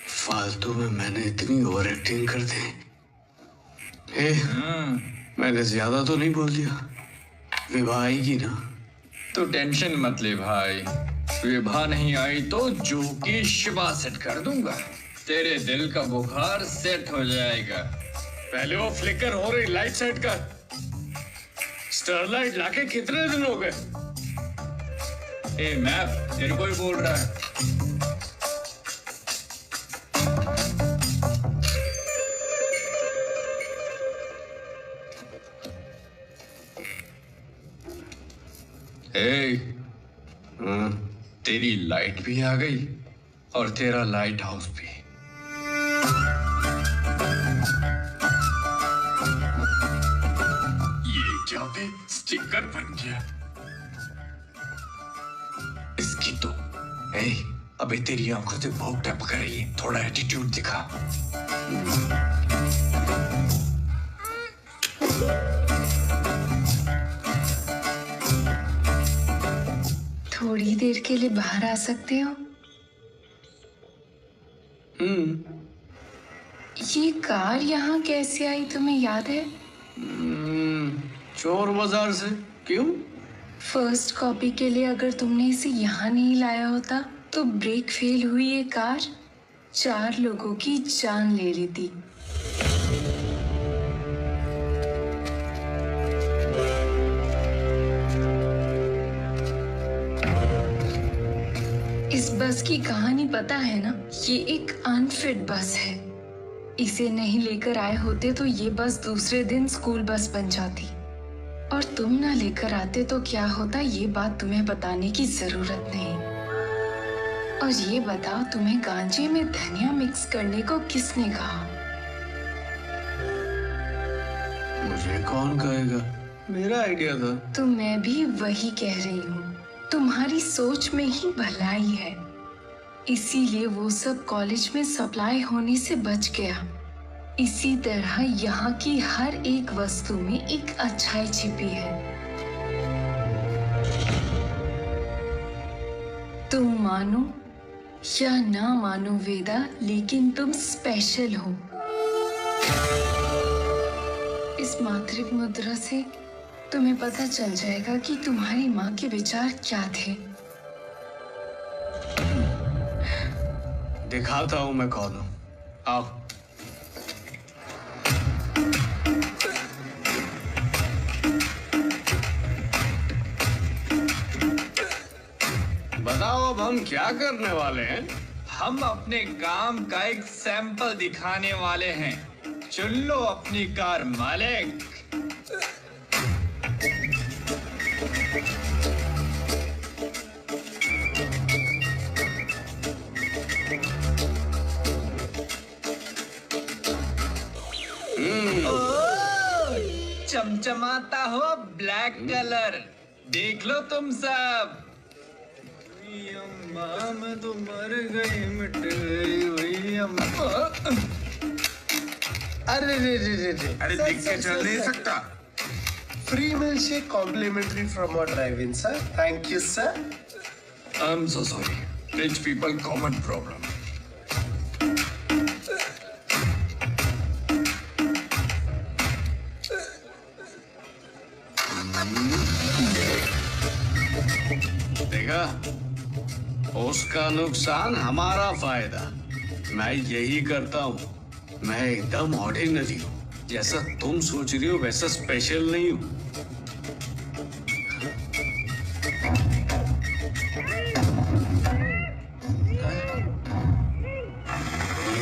फालतू में मैंने इतनी ओवर एक्टिंग कर दी। मैंने ज्यादा तो नहीं बोल दिया? विभा आएगी ना? तो टेंशन मत ले भाई, विभा नहीं आई तो जो की शिवा सेट कर दूंगा। तेरे दिल का बुखार सेट हो जाएगा। पहले वो फ्लिकर हो रही लाइट सेट कर। स्टरलाइट लाके कितने दिन हो गए? ए मैप, तेरे को ही बोल रहा है। तेरी लाइट भी आ गई और तेरा लाइट हाउस भी। ये क्या बे, स्टिकर बन गया। इसकी तो अबे तेरी आंखों से भूख टपक रही है, थोड़ा एटीट्यूड दिखा। थोड़ी देर के लिए बाहर आ सकते हो? ये कार यहाँ कैसे आई, तुम्हें याद है? चोर बाजार से। क्यों? फर्स्ट कॉपी के लिए अगर तुमने इसे यहाँ नहीं लाया होता तो ब्रेक फेल हुई ये कार 4 लोगों की जान ले लेती। इस बस की कहानी पता है ना? ये एक अनफिट बस है। इसे नहीं लेकर आए होते तो ये बस दूसरे दिन स्कूल बस बन जाती, और तुम ना लेकर आते तो क्या होता ये बात तुम्हें बताने की जरूरत नहीं। और ये बताओ, तुम्हें गांजे में धनिया मिक्स करने को किसने कहा? मुझे कौन कहेगा, मेरा आइडिया था। तो मैं भी वही कह रही हूँ, तुम्हारी सोच में ही भलाई है, इसीलिए वो सब कॉलेज में सप्लाई होने से बच गया। इसी तरह यहाँ की हर एक वस्तु में एक अच्छाई छिपी है। तुम मानो या ना मानो वेदा, लेकिन तुम स्पेशल हो। इस मांत्रिक मुद्रा से तुम्हें पता चल जाएगा कि तुम्हारी माँ के विचार क्या थे। दिखाता हूं मैं कौन हूं। आओ। बताओ अब हम क्या करने वाले हैं? हम अपने काम का एक सैंपल दिखाने वाले हैं। चुन लो अपनी कार मालिक। चमचमाता हो ब्लैक कलर, देख लो तुम सब। अम्मा मैं तो मर गई, मिट गई वही अम्मा। अरे रे रे रे रे, अरे देख के चल नहीं सकता। Free milkshake complimentary from our drive in sir, thank you sir. I am so sorry, rich people common problem. देखा, उसका नुकसान हमारा फायदा। मैं यही करता हूँ। मैं एकदम ऑर्डिनरी हूँ। जैसा तुम सोच रही हो वैसा स्पेशल नहीं हूँ।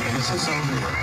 कैसे साउंड है?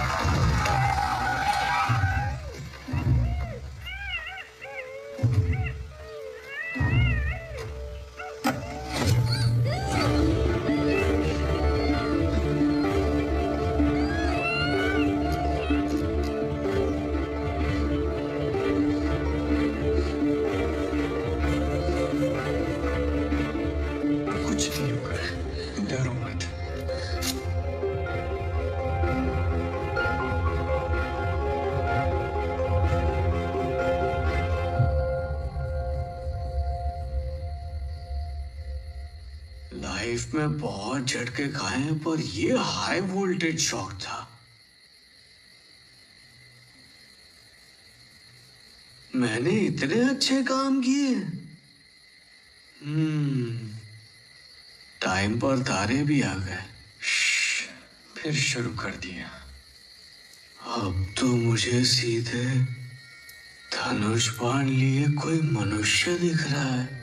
लाइफ में बहुत झटके खाए हैं, पर ये हाई वोल्टेज शॉक था। मैंने इतने अच्छे काम किए। टाइम पर तारे भी आ गए। फिर शुरू कर दिया। अब तो मुझे सीधे धनुष बाण लिए कोई मनुष्य दिख रहा है।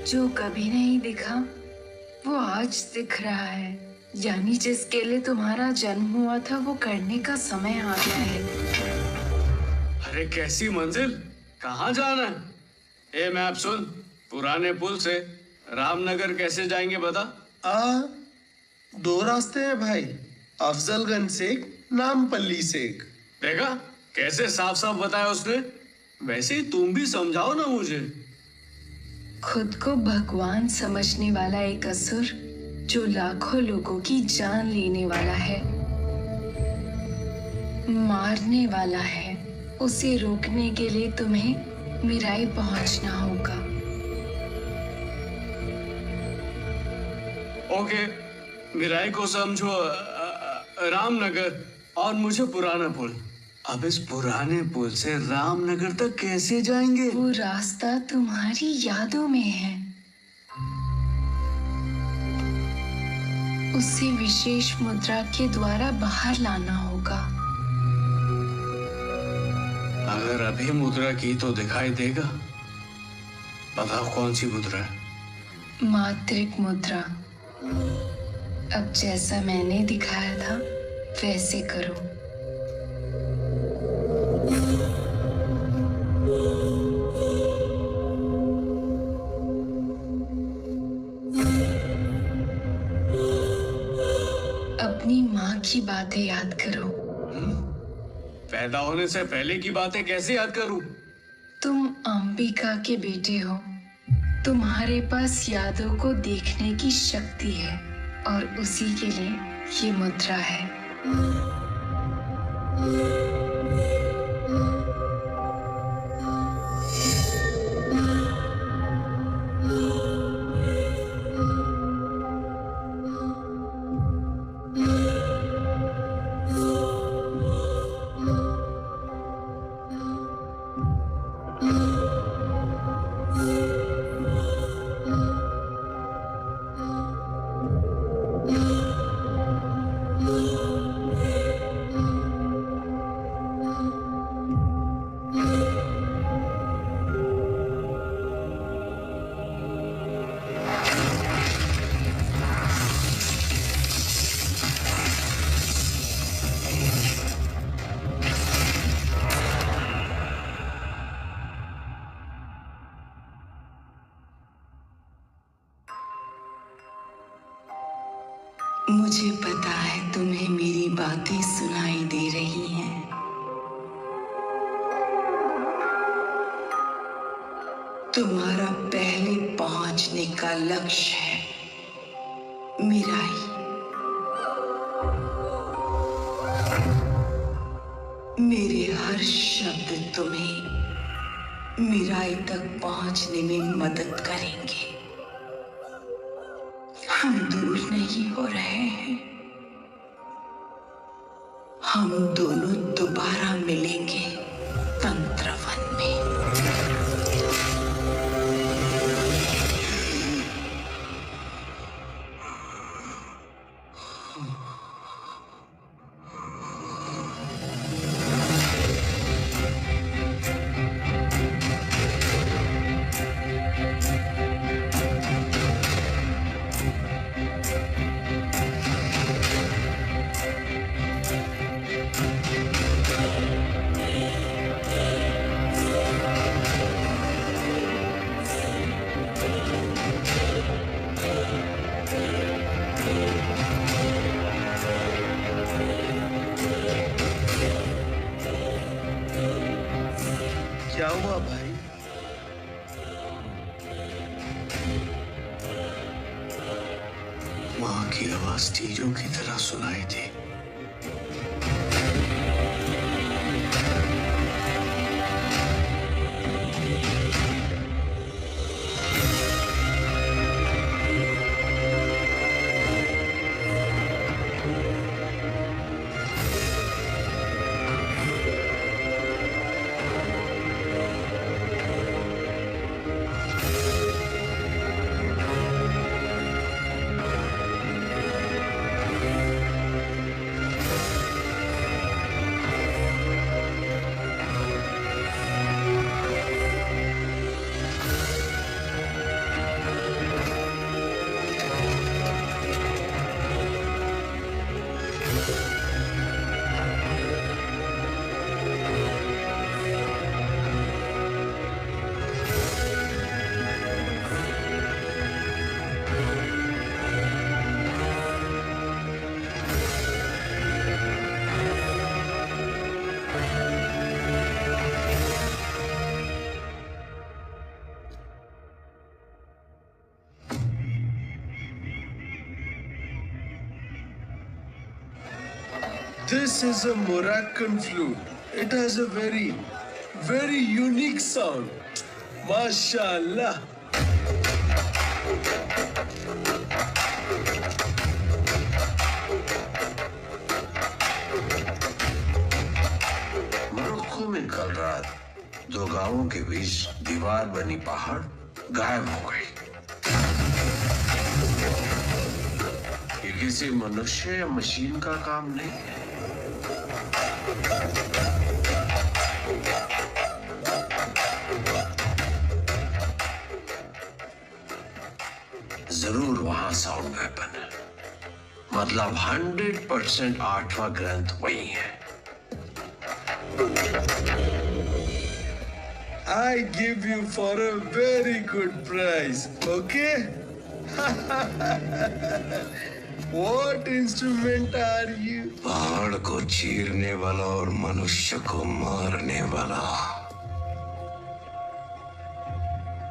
जो कभी नहीं दिखा वो आज दिख रहा है, यानी जिसके लिए तुम्हारा जन्म हुआ था वो करने का समय आ गया है। अरे कैसी मंजिल, कहाँ जाना है? ए मैप सुन, पुराने पुल से रामनगर कैसे जाएंगे बता? 2 रास्ते हैं भाई, अफजलगंज से एक, नामपल्ली से एक। देखा कैसे साफ साफ बताया उसने। वैसे ही तुम भी समझाओ ना मुझे। खुद को भगवान समझने वाला एक असुर जो लाखों लोगों की जान लेने वाला है, मारने वाला है, उसे रोकने के लिए तुम्हें मिराई पहुंचना होगा। ओके, मिराई को समझो रामनगर और मुझे पुराना पुल। अब इस पुराने पुल से रामनगर तक कैसे जाएंगे? वो रास्ता तुम्हारी यादों में है। उसे विशेष मुद्रा के द्वारा बाहर लाना होगा। अगर अभी मुद्रा की तो दिखाई देगा। बताओ कौन सी मुद्रा है? मात्रिक मुद्रा। अब जैसा मैंने दिखाया था वैसे करो। अपनी माँ की बातें याद करो। पैदा होने से पहले की बातें कैसे याद करूं? अंबिका के बेटे हो। तुम्हारे पास यादों को देखने की शक्ति है और उसी के लिए ये मुद्रा है। मुझे पता है तुम्हें मेरी बातें सुनाई दे रही हैं। तुम्हारा पहले पहुंचने का लक्ष्य है मिराई। मेरे हर शब्द तुम्हें मिराई तक पहुंचने में मदद करेंगे। हम दूर नहीं हो रहे हैं। हम दोनों दोबारा मिलेंगे तंत्रवन में। क्या हुआ भाई? वहां की आवाज तीरों की तरह सुनाई थी। This is a Moroccan flute. It has a very, very unique sound. MashaAllah. Morocco में कल रात दो गांवों के बीच दीवार बनी पहाड़ गायब हो गई। ये किसी मनुष्य या मशीन का काम नहीं है। जरूर वहां साउंड वेपन है। मतलब 100% आठवां ग्रंथ वही है। I give you for a very good price, okay? What instrument are you? पहाड़ को चीरने वाला और मनुष्य को मारने वाला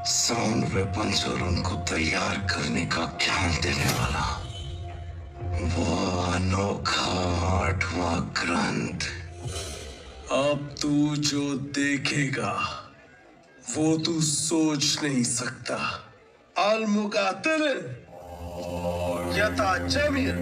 साउंड वेपन्स और उनको तैयार करने का ज्ञान देने वाला वो अनोखा 8वां ग्रंथ। अब तू जो देखेगा वो तू सोच नहीं सकता। Al-Muqatil Yata'jamir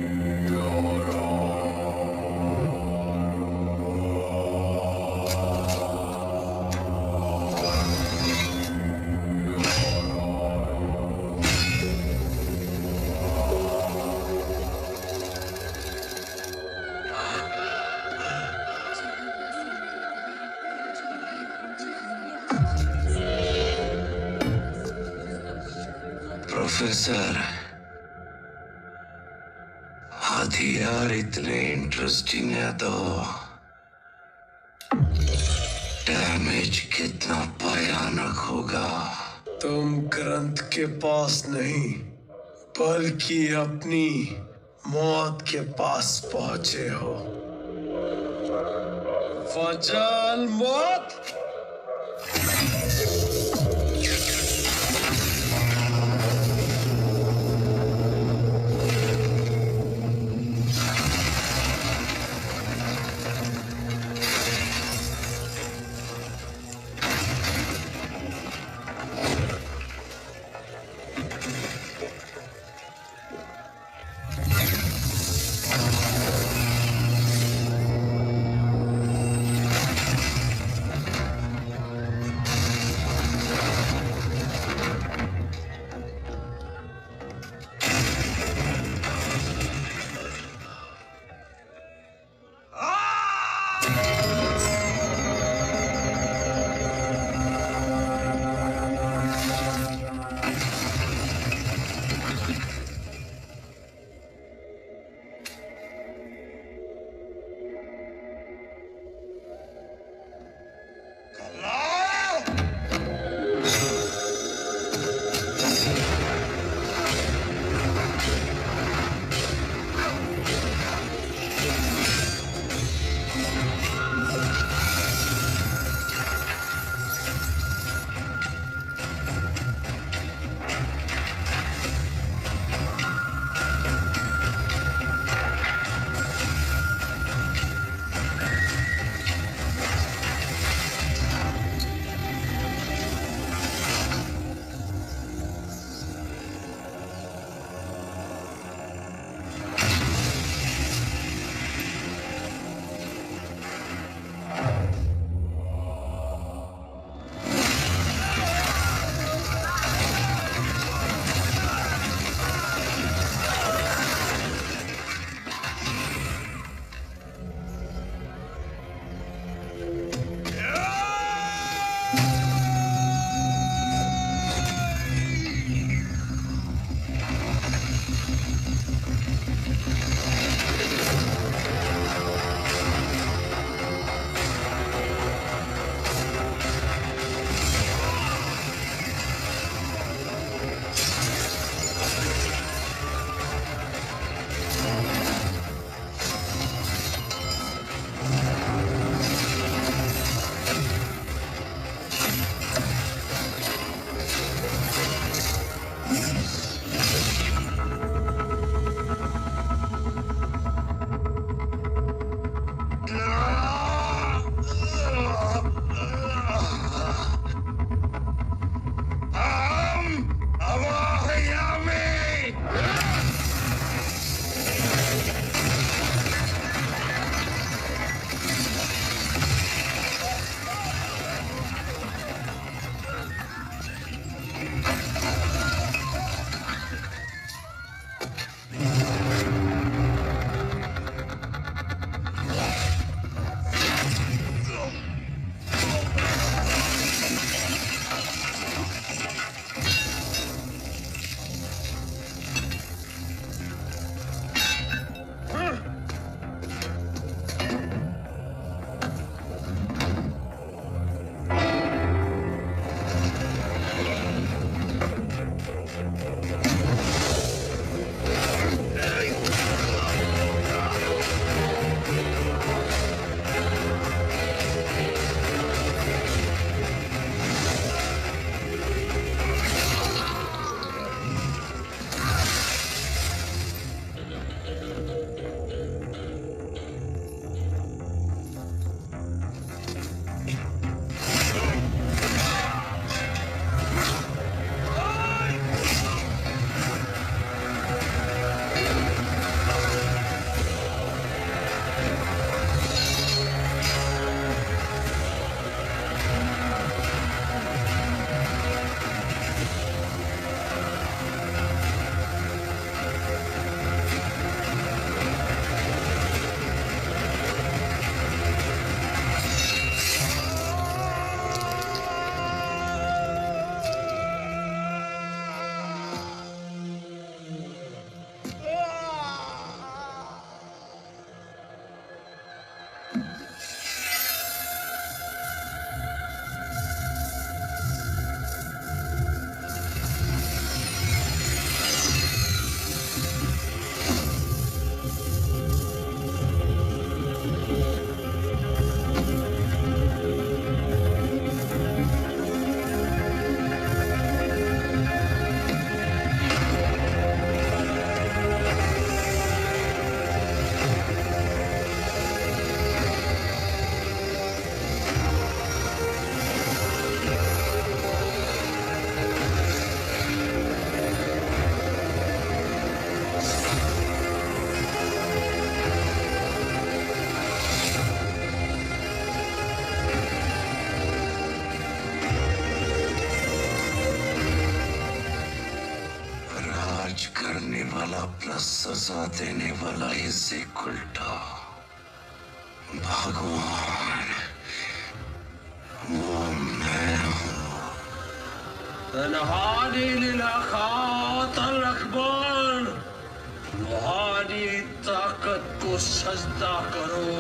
प्रोफेसर, हथियार इतने इंटरेस्टिंग है तो डैमेज कितना भयानक होगा। तुम ग्रंथ के पास नहीं बल्कि अपनी मौत के पास पहुंचे हो। फजाल मौत। वाला प्लस सजा देने वाला इससे उल्टा भगवान वो मैं हूँ। तन्हादी लिलाकात अल-अकबर, रूहानी ताकत को सजदा करो।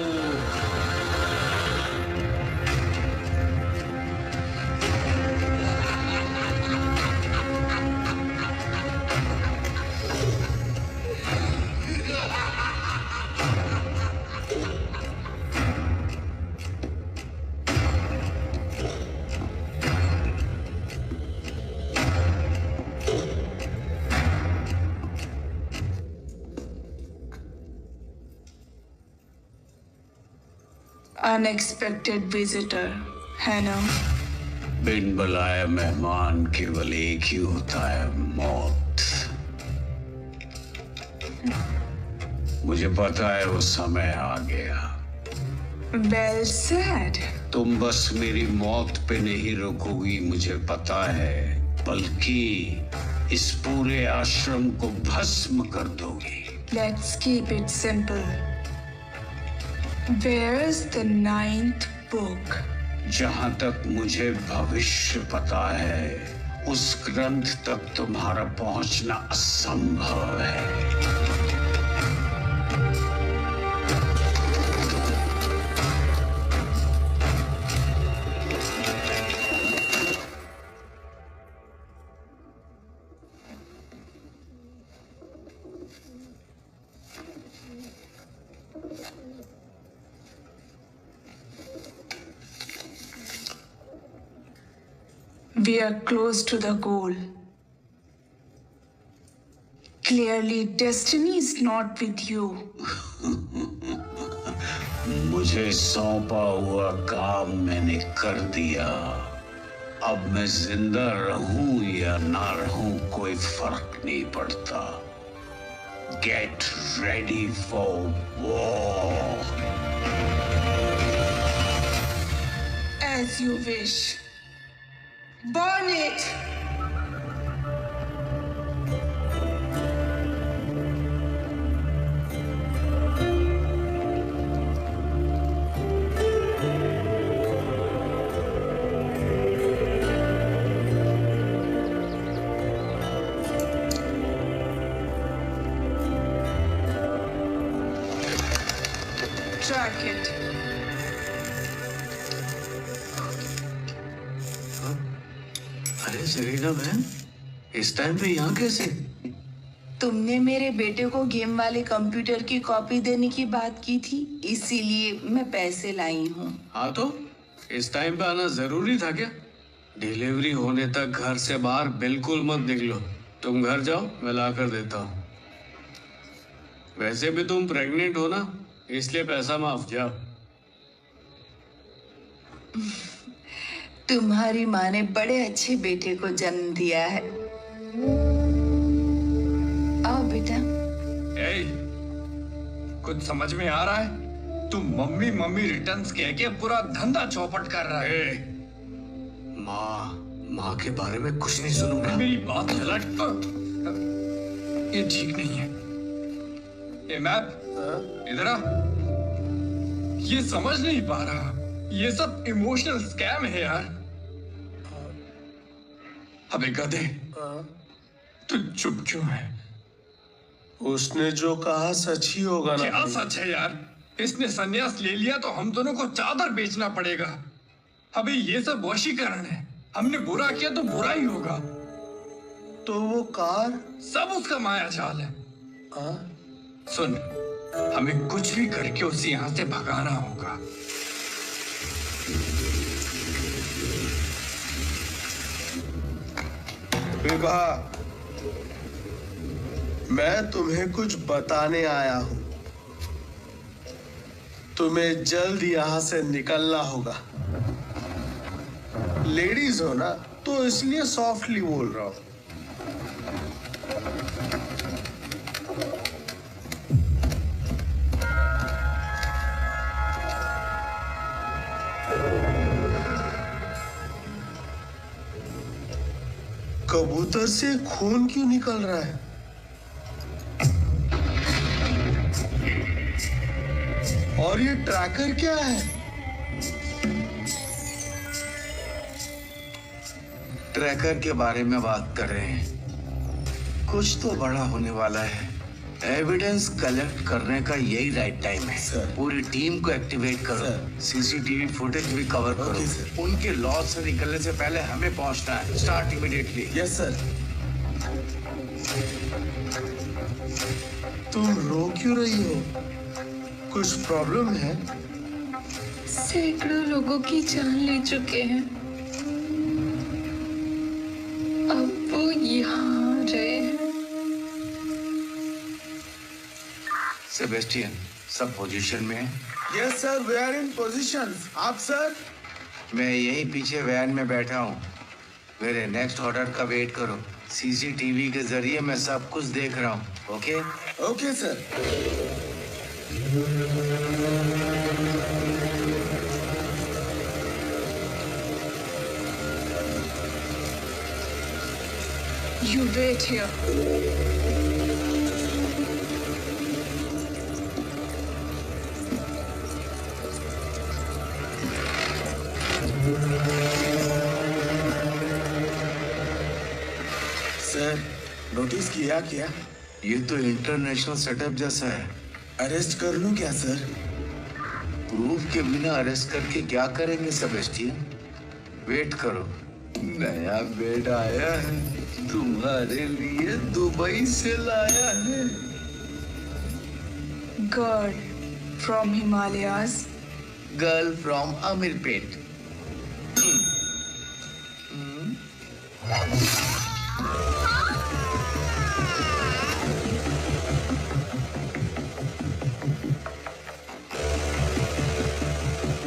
अनएक्सपेक्टेड विजिटर है ना? बिन बुलाए मेहमान केवल एक ही होता है, मौत। मुझे पता है वो समय आ गया। Well said. तुम बस मेरी मौत पे नहीं रुकोगी, मुझे पता है, बल्कि इस पूरे आश्रम को भस्म कर दोगी। Let's keep it simple. Where's the 9th book? जहां तक मुझे भविष्य पता है, उस ग्रंथ तक तुम्हारा पहुंचना असंभव है। We are close to the goal. Clearly, destiny is not with you. मुझे सौंपा हुआ काम मैंने कर दिया। अब मैं जिंदा रहूं या ना रहूं कोई फर्क नहीं पड़ता। Get ready for war. As you wish. Burn it! Track it. अरे सेरेना बहन, इस टाइम पे यहाँ कैसे? तुमने मेरे बेटे को गेम वाले कंप्यूटर की कॉपी देने की बात की थी, इसीलिए मैं पैसे लाई हूँ। हाँ तो इस टाइम पे आना जरूरी था क्या? डिलीवरी होने तक घर से बाहर बिल्कुल मत निकलो। तुम घर जाओ, मैं ला कर देता हूँ। वैसे भी तुम प्रेग्नेंट हो ना, इसलिए पैसा माफ। जाओ। तुम्हारी माँ ने बड़े अच्छे बेटे को जन्म दिया है। आओ बेटा। कुछ समझ में आ रहा है? तू मम्मी मम्मी रिटर्न्स कह के पूरा धंधा चौपट कर रहा है। माँ के बारे में कुछ नहीं सुनूंगा। मेरी बात चलट। ये ठीक नहीं है। ये मैप इधर आ। ये समझ नहीं पा रहा, ये सब इमोशनल स्कैम है यार। अबे गधे, तू चुप क्यों है? उसने जो कहा सच ही होगा ना। क्या सच है यार? इसने संन्यास ले लिया तो हम दोनों को चादर बेचना पड़ेगा। अबे ये सब वशीकरण है। हमने बुरा किया तो बुरा ही होगा। तो वो कार सब उसका माया जाल है। सुन, हमें कुछ भी करके उसे यहाँ से भगाना होगा। विभा, मैं तुम्हें कुछ बताने आया हूं। तुम्हें जल्द यहां से निकलना होगा। लेडीज हो ना, तो इसलिए सॉफ्टली बोल रहा हूं। कबूतर से खून क्यों निकल रहा है? और ये ट्रैकर क्या है? ट्रैकर के बारे में बात कर रहे हैं। कुछ तो बड़ा होने वाला है। एविडेंस कलेक्ट करने का यही राइट टाइम है। पूरी टीम को एक्टिवेट करो। सीसीटीवी फुटेज भी कवर करो। उनके लॉस से निकलने से पहले हमें पहुंचना है। Start immediately. Yes sir. तुम रो क्यों रही हो? कुछ प्रॉब्लम है? सैकड़ों लोगों की जान ले चुके हैं, अब वो यहाँ आ रहे हैं। सेबेस्टियन, सब पोजीशन में है? Yes sir, we are in position. आप सर? मैं यहीं पीछे वैन में बैठा हूँ। मेरे नेक्स्ट ऑर्डर का वेट करो। सीसीटीवी के जरिए मैं सब कुछ देख रहा हूँ। Okay? Okay sir. You wait here. Sir, notice किया क्या? ये तो इंटरनेशनल सेटअप जैसा है। अरेस्ट कर लूं क्या सर? प्रूफ के बिना अरेस्ट करके क्या करेंगे सेबेस्टियन? वेट करो। नया बेड आया है, तुम्हारे लिए दुबई से लाया है। Girl from Himalayas. Girl from Ameerpet.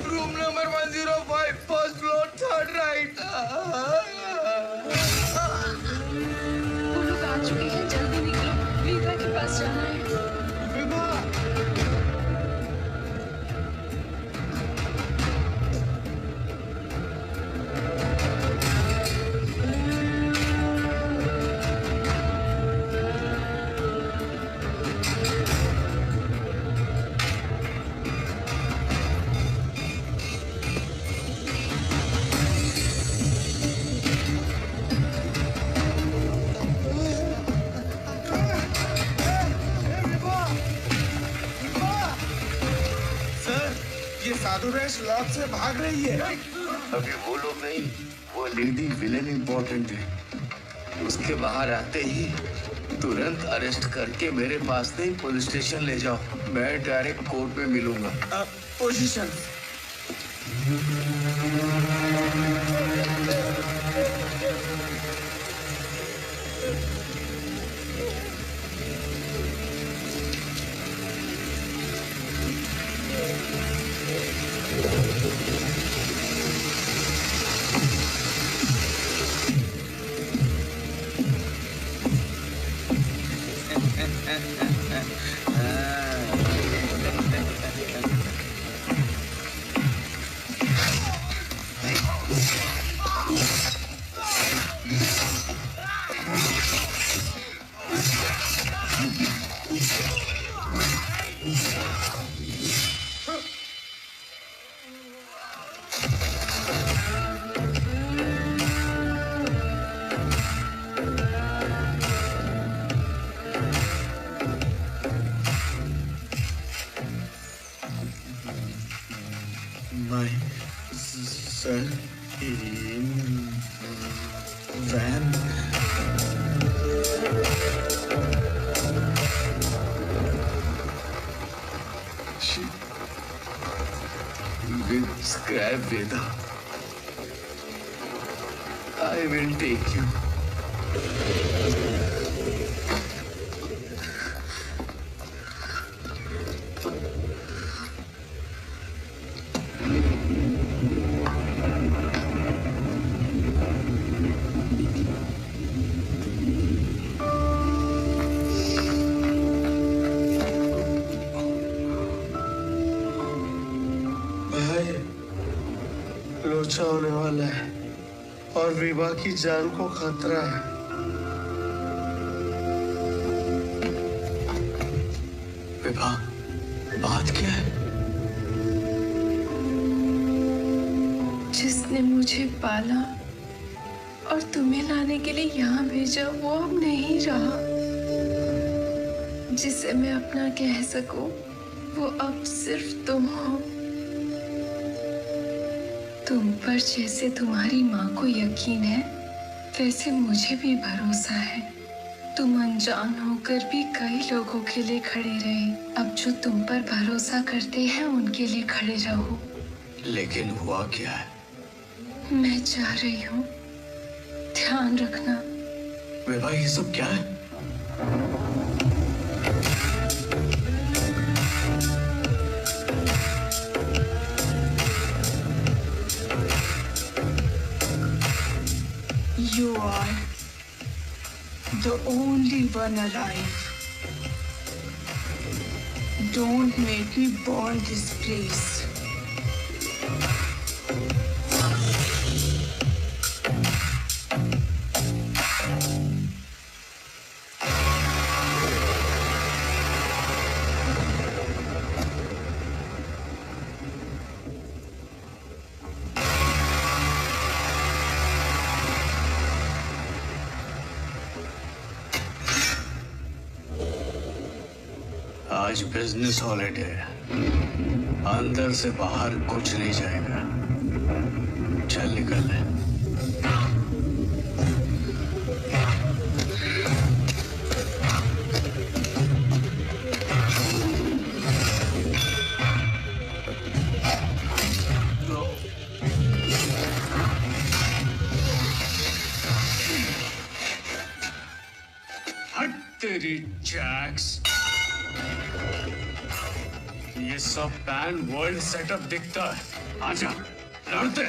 Room number 105, first floor, third right. वो लोग आ चुके हैं, जल्दी निकलो, विभा के पास जाना है। साधु रेश लॉक से भाग रही है। अभी वो लोग नहीं, वो लेडी विलेन इम्पोर्टेंट है। उसके बाहर आते ही तुरंत अरेस्ट करके मेरे पास नहीं पुलिस स्टेशन ले जाओ। मैं डायरेक्ट कोर्ट में मिलूंगा। Position. My son in van. She with scrap Veda. I will take you. लोचा होने वाला है और विभा की जान को खतरा है। विभा, बात क्या है? मुझे पाला और तुम्हें लाने के लिए यहाँ भेजा वो अब नहीं रहा। जिसे मैं अपना कह सकूं वो अब सिर्फ तुम हो। तुम पर जैसे तुम्हारी माँ को यकीन है वैसे मुझे भी भरोसा है। तुम अनजान होकर भी कई लोगों के लिए खड़े रहे। अब जो तुम पर भरोसा करते हैं उनके लिए खड़े रहो। लेकिन हुआ क्या है? मैं जा रही हूँ, ध्यान रखना। विभा, ये सब क्या है? You are the only one alive. Don't make me burn this place. आज बिजनेस हॉलिडे है, अंदर से बाहर कुछ नहीं जाएगा। चल निकल ले। हट तेरी जैक्स। ये सब पैन वर्ल्ड सेटअप दिखता है। आजा, लड़ते।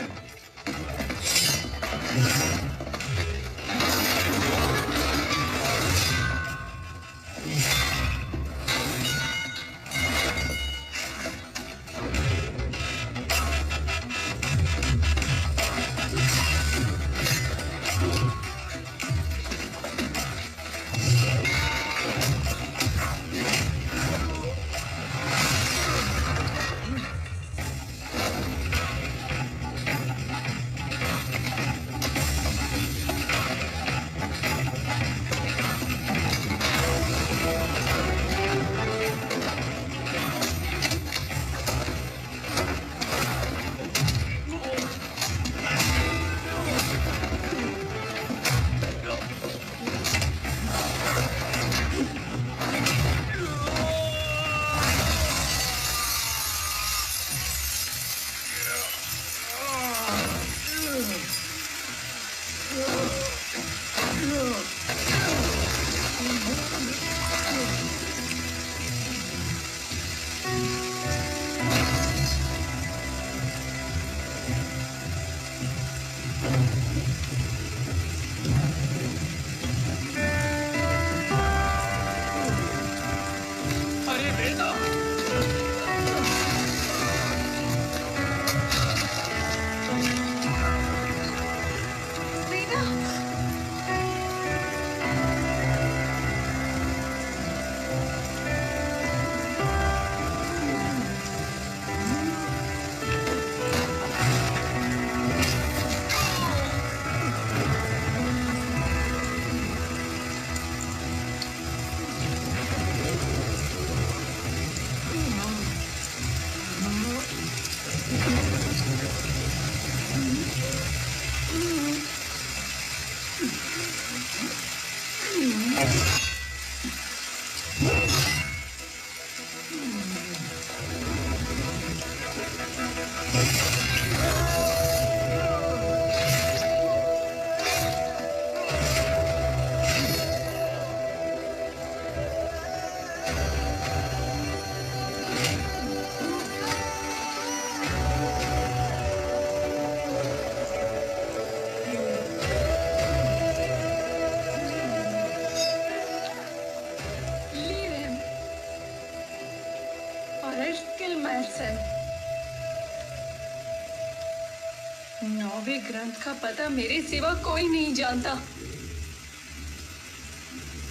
नौवे ग्रंथ का पता मेरे सिवा कोई नहीं जानता।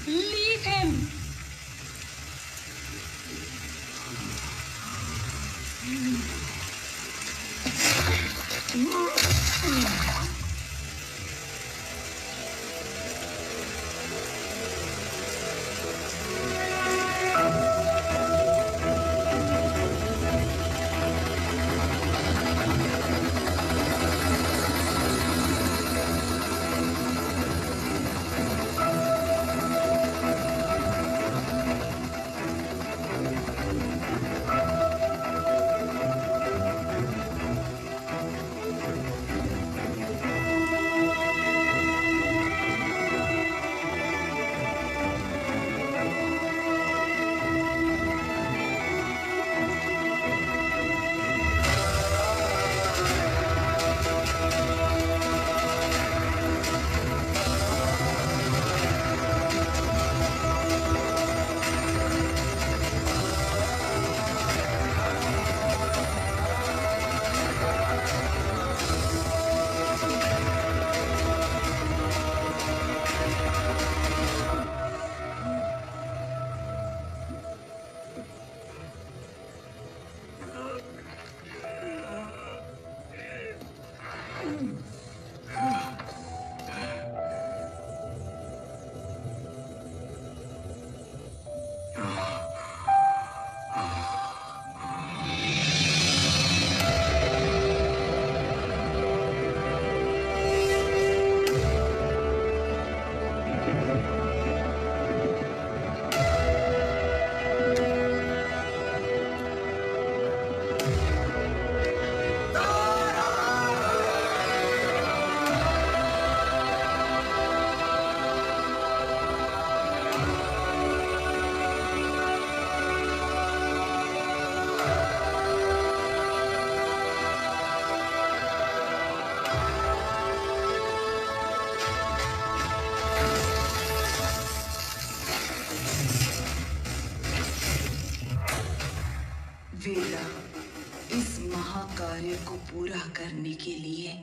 Leave him. वेदा, इस महाकार्य को पूरा करने के लिए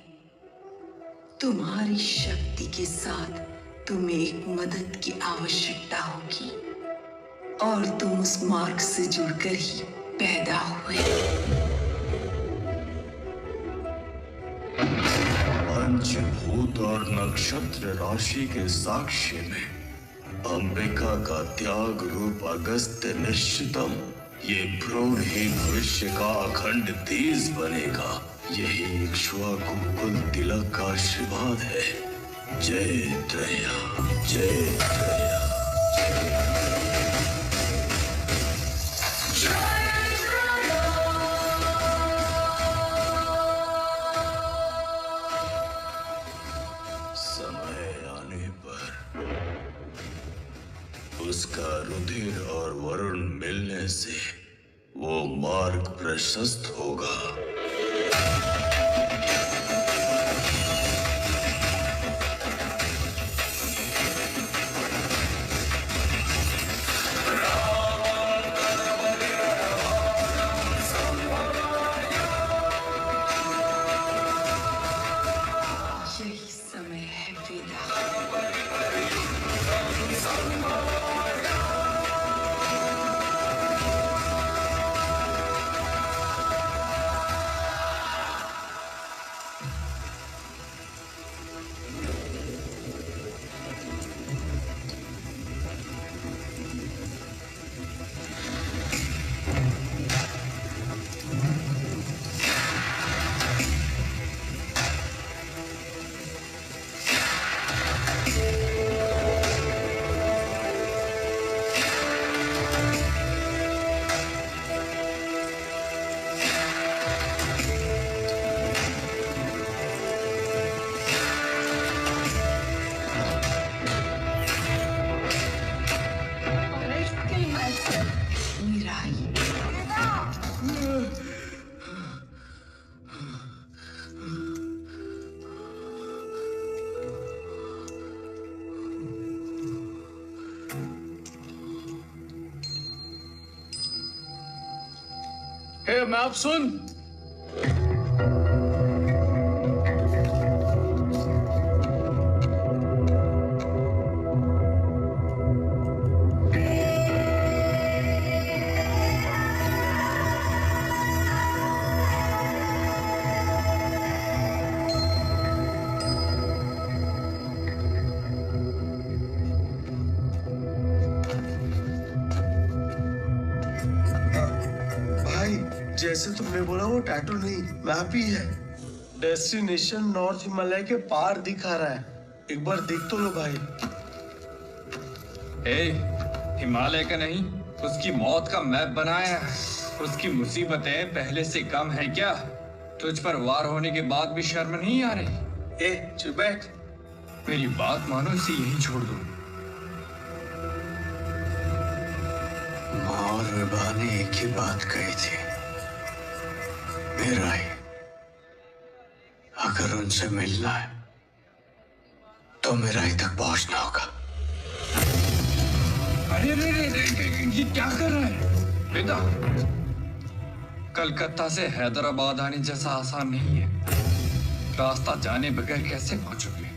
तुम्हारी शक्ति के साथ तुम्हें एक मदद की आवश्यकता होगी और तुम उस मार्ग से जुड़कर ही पैदा हुए। पंचभूत और नक्षत्र राशि के साक्ष्य में अंबिका का त्याग रूप अगस्त्य निश्चितम ये भ्रूण ही भविष्य का अखंड तेज बनेगा। यही इक्ष्वाकु कुल तिलक का आशीर्वाद है। जय त्रया, जय त्रया। समय आने पर उसका रुधिर और वरुण मिलने से वो मार्ग प्रशस्त होगा। यही समय है वेदा। हे मैप सुन। जैसे तुमने बोला वो टैटू नहीं मैप ही है। डेस्टिनेशन नॉर्थ हिमालय के पार दिखा रहा है। एक बार देख तो लो भाई। हिमालय का नहीं, उसकी मौत का मैप बनाया है। उसकी मुसीबतें पहले से कम है क्या? तुझ पर वार होने के बाद भी शर्म नहीं आ रही? चुप बैठ। मेरी बात मानो, इसे यहीं छोड़ दो। माँ और विभा ने एक ही बात कही थी, मेरा ही। अगर उनसे मिलना है तो मेरा ही तक पहुंचना होगा। अरे ये क्या कर रहा है बेटा? कलकत्ता से हैदराबाद आने जैसा आसान नहीं है। रास्ता जाने बगैर कैसे पहुंचोगे?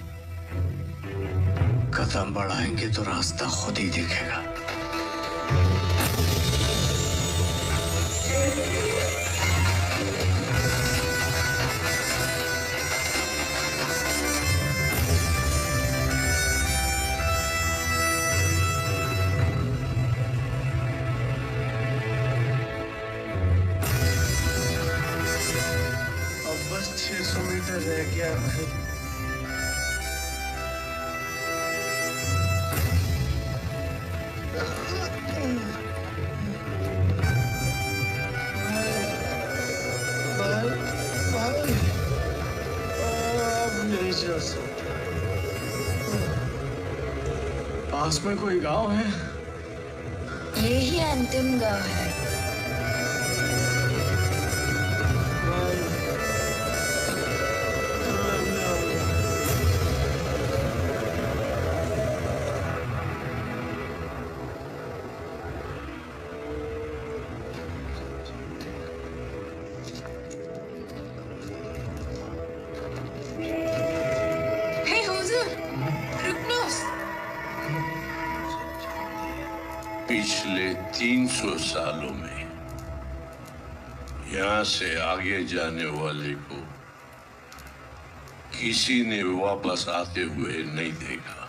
कदम बढ़ाएंगे तो रास्ता खुद ही दिखेगा। अब बस 600 मीटर रह गया भाई। पास में कोई गांव है? यही अंतिम गांव है। हे हुजूर, रुकनो। पिछले 300 सालों में यहाँ से आगे जाने वाले को किसी ने वापस आते हुए नहीं देखा।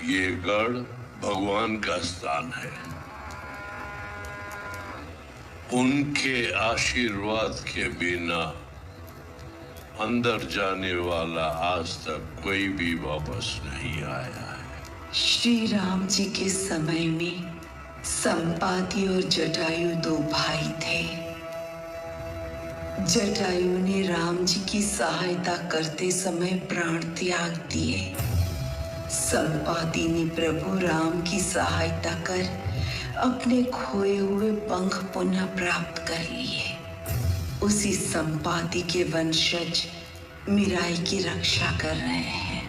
ये गढ़ भगवान का स्थान है। उनके आशीर्वाद के बिना अंदर जाने वाला आज तक कोई भी वापस नहीं आया है। श्री राम जी के समय में संपाति और जटायु दो भाई थे। जटायु ने राम जी की सहायता करते समय प्राण त्याग दिए। संपाति ने प्रभु राम की सहायता कर अपने खोए हुए पंख पुनः प्राप्त कर लिए। उसी संपाति के वंशज मीराई की रक्षा कर रहे हैं।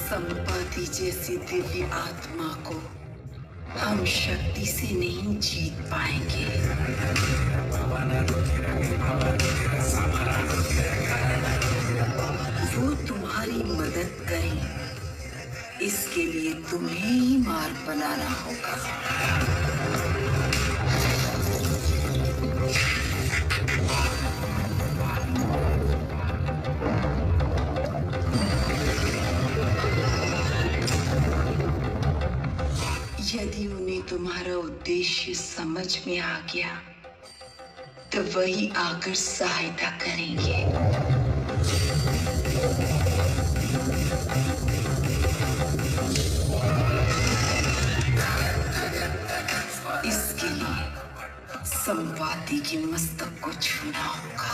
संपाति जैसी दिव्य आत्मा को हम शक्ति से नहीं जीत पाएंगे। वो तुम्हारी मदद करे, इसके लिए तुम्हें ही मार्ग बनाना होगा। यदि उन्हें तुम्हारा उद्देश्य समझ में आ गया तो वही आकर सहायता करेंगे। इसके लिए संवादी के मस्तक को छूना होगा।